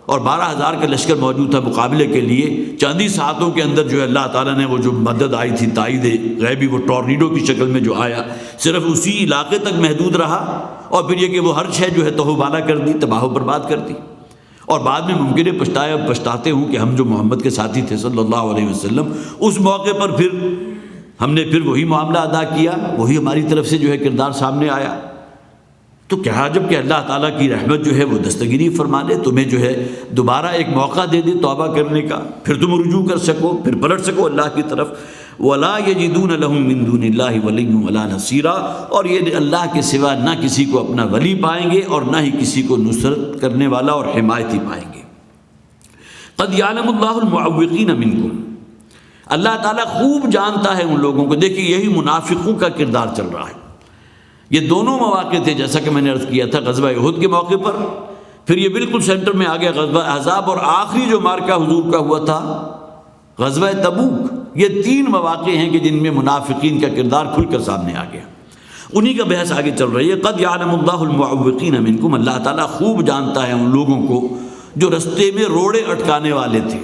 اور 12,000 کا لشکر موجود تھا مقابلے کے لیے، چند ہی ساعتوں کے اندر جو ہے اللہ تعالیٰ نے وہ جو مدد آئی تھی، تائید غیبی، وہ ٹورنیڈو کی شکل میں جو آیا، صرف اسی علاقے تک محدود رہا، اور پھر یہ کہ وہ ہر شے جو ہے تہو بالا کر دی، تباہ و برباد کر دی، اور بعد میں ممکن ہے پچھتاتے ہوں کہ ہم جو محمد کے ساتھی تھے صلی اللہ علیہ وسلم، اس موقع پر پھر ہم نے پھر وہی معاملہ ادا کیا، وہی ہماری طرف سے جو ہے کردار سامنے آیا۔ تو کیا عجب کہ اللہ تعالیٰ کی رحمت جو ہے وہ دستگیری فرما لے، تمہیں جو ہے دوبارہ ایک موقع دے دے توبہ کرنے کا، پھر تم رجوع کر سکو، پھر پلٹ سکو اللہ کی طرف۔ وَلَا يَجِدُونَ لَهُم مِّن دُونِ اللَّهِ وَلِيًّا وَلَا نَصِيرًا، اور یہ اللہ کے سوا نہ کسی کو اپنا ولی پائیں گے اور نہ ہی کسی کو نصرت کرنے والا اور حمایتی پائیں گے۔ قَدْ يَعْلَمُ اللَّهُ الْمُعَوِّقِينَ مِنكُمْ، اللہ تعالیٰ خوب جانتا ہے ان لوگوں کو۔ دیکھیے یہی منافقوں کا کردار چل رہا ہے۔ یہ دونوں مواقع تھے جیسا کہ میں نے عرض کیا تھا، غزوہ احد کے موقع پر، پھر یہ بالکل سینٹر میں آ گیا غزوہ احزاب، اور آخری جو مارکہ حضور کا ہوا تھا غزوہ تبوک۔ یہ 3 مواقع ہیں کہ جن میں منافقین کا کردار کھل کر سامنے آ گیا، انہی کا بحث آگے چل رہی ہے۔ قد یعلم اللہ المعوقین منکم، اللہ تعالیٰ خوب جانتا ہے ان لوگوں کو جو رستے میں روڑے اٹکانے والے تھے،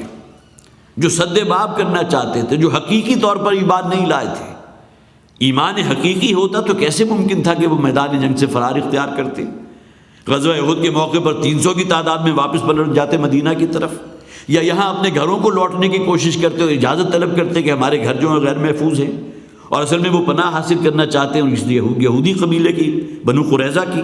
جو سد باب کرنا چاہتے تھے، جو حقیقی طور پر ایمان نہیں لائے تھے۔ ایمان حقیقی ہوتا تو کیسے ممکن تھا کہ وہ میدان جنگ سے فرار اختیار کرتے؟ غزوہ احد کے موقع پر 300 کی تعداد میں واپس پلٹ جاتے مدینہ کی طرف، یا یہاں اپنے گھروں کو لوٹنے کی کوشش کرتے، اجازت طلب کرتے کہ ہمارے گھر جو ہیں غیر محفوظ ہیں، اور اصل میں وہ پناہ حاصل کرنا چاہتے ہیں اس لیے یہودی قبیلے کی، بنو قریظہ کی۔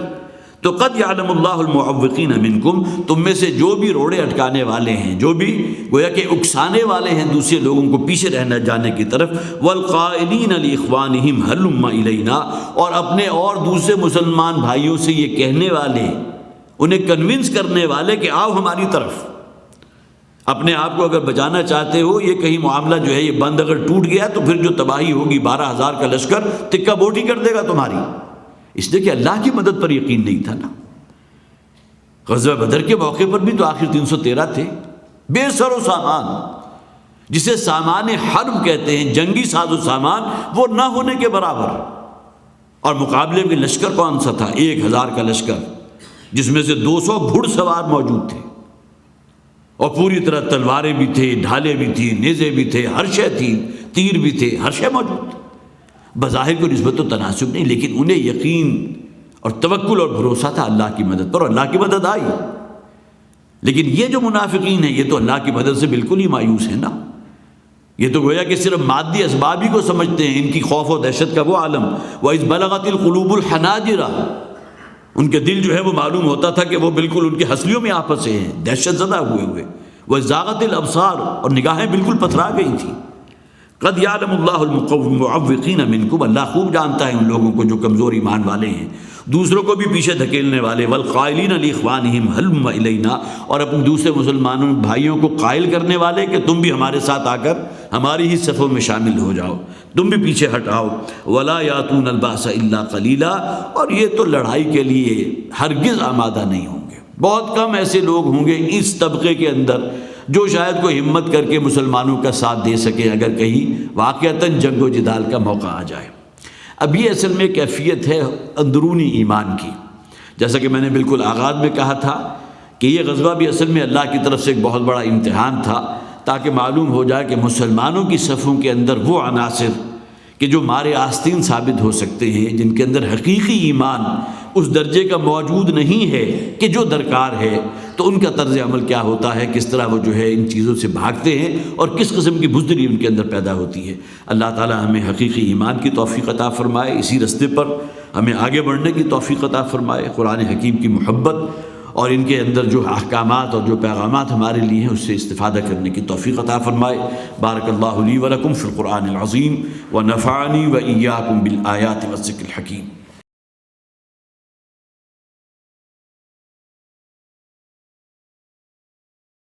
تو قد یعلم اللہ المعوقین منکم، تم میں سے جو بھی روڑے اٹکانے والے ہیں، جو بھی گویا کہ اکسانے والے ہیں دوسرے لوگوں کو پیچھے رہنا جانے کی طرف، والقائلین لاخوانہم ہلم الینا، اور اپنے اور دوسرے مسلمان بھائیوں سے یہ کہنے والے، انہیں کنونس کرنے والے کہ آؤ ہماری طرف، اپنے آپ کو اگر بچانا چاہتے ہو، یہ کہیں معاملہ جو ہے یہ بند اگر ٹوٹ گیا تو پھر جو تباہی ہوگی، 12,000 کا لشکر تکہ بوٹی کر دے گا تمہاری، اس لیے کہ اللہ کی مدد پر یقین نہیں تھا نا۔ غزوہ بدر کے موقع پر بھی تو آخر 313 تھے، بے سر و سامان، جسے سامان حرب کہتے ہیں، جنگی ساز و سامان، وہ نہ ہونے کے برابر۔ اور مقابلے میں لشکر کون سا تھا؟ 1000 کا لشکر، جس میں سے 200 گھڑ سوار موجود تھے، اور پوری طرح تلواریں بھی تھے، ڈھالیں بھی تھیں، نیزے بھی تھے، ہر شے تھی، تیر بھی تھے، ہر شے موجود تھا۔ بظاہر کوئی نسبت و تناسب نہیں، لیکن انہیں یقین اور توکل اور بھروسہ تھا اللہ کی مدد پر، اور اللہ کی مدد آئی۔ لیکن یہ جو منافقین ہیں، یہ تو اللہ کی مدد سے بالکل ہی مایوس ہیں نا۔ یہ تو گویا کہ صرف مادی اسباب ہی کو سمجھتے ہیں، ان کی خوف و دہشت کا وہ عالم۔ وَإِذْ بَلَغَتِ الْقُلُوبُ الْحَنَاجِرَ، ان کے دل جو ہے وہ معلوم ہوتا تھا کہ وہ بالکل ان کی ہنسلیوں میں آپس سے ہیں، دہشت زدہ ہوئے ہوئے۔ وَإِذْ زَاغَتِ الْأَبْصَارُ، اور نگاہیں بالکل پتھرا گئی تھیں۔ قد یعلم اللہ المعوقین منکم، اللہ خوب جانتا ہے ان لوگوں کو جو کمزور ایمان والے ہیں، دوسروں کو بھی پیچھے دھکیلنے والے۔ والقائلین لاخوانہم ہلم الینا، اور اپنے دوسرے مسلمانوں بھائیوں کو قائل کرنے والے کہ تم بھی ہمارے ساتھ آ کر ہماری ہی صفوں میں شامل ہو جاؤ، تم بھی پیچھے ہٹ آؤ۔ ولا یاتون الباس الا قلیلا، اور یہ تو لڑائی کے لیے ہرگز آمادہ نہیں ہوں گے۔ بہت کم ایسے لوگ ہوں گے اس طبقے کے اندر جو شاید کوئی ہمت کر کے مسلمانوں کا ساتھ دے سکے اگر کہیں واقعتاً جنگ و جدال کا موقع آ جائے۔ اب یہ اصل میں کیفیت ہے اندرونی ایمان کی، جیسا کہ میں نے بالکل آغاز میں کہا تھا کہ یہ غزوہ بھی اصل میں اللہ کی طرف سے ایک بہت بڑا امتحان تھا، تاکہ معلوم ہو جائے کہ مسلمانوں کی صفوں کے اندر وہ عناصر کہ جو مارے آستین ثابت ہو سکتے ہیں، جن کے اندر حقیقی ایمان اس درجے کا موجود نہیں ہے کہ جو درکار ہے، تو ان کا طرز عمل کیا ہوتا ہے، کس طرح وہ جو ہے ان چیزوں سے بھاگتے ہیں، اور کس قسم کی بزدلی ان کے اندر پیدا ہوتی ہے۔ اللہ تعالی ہمیں حقیقی ایمان کی توفیق عطا فرمائے، اسی رستے پر ہمیں آگے بڑھنے کی توفیق عطا فرمائے، قرآن حکیم کی محبت اور ان کے اندر جو احکامات اور جو پیغامات ہمارے لیے ہیں اس سے استفادہ کرنے کی توفیق عطا فرمائے۔ بارک اللہ لی ولکم فی القرآن العظیم ونفعنی وإیاکم بالآیات والذکر الحکیم۔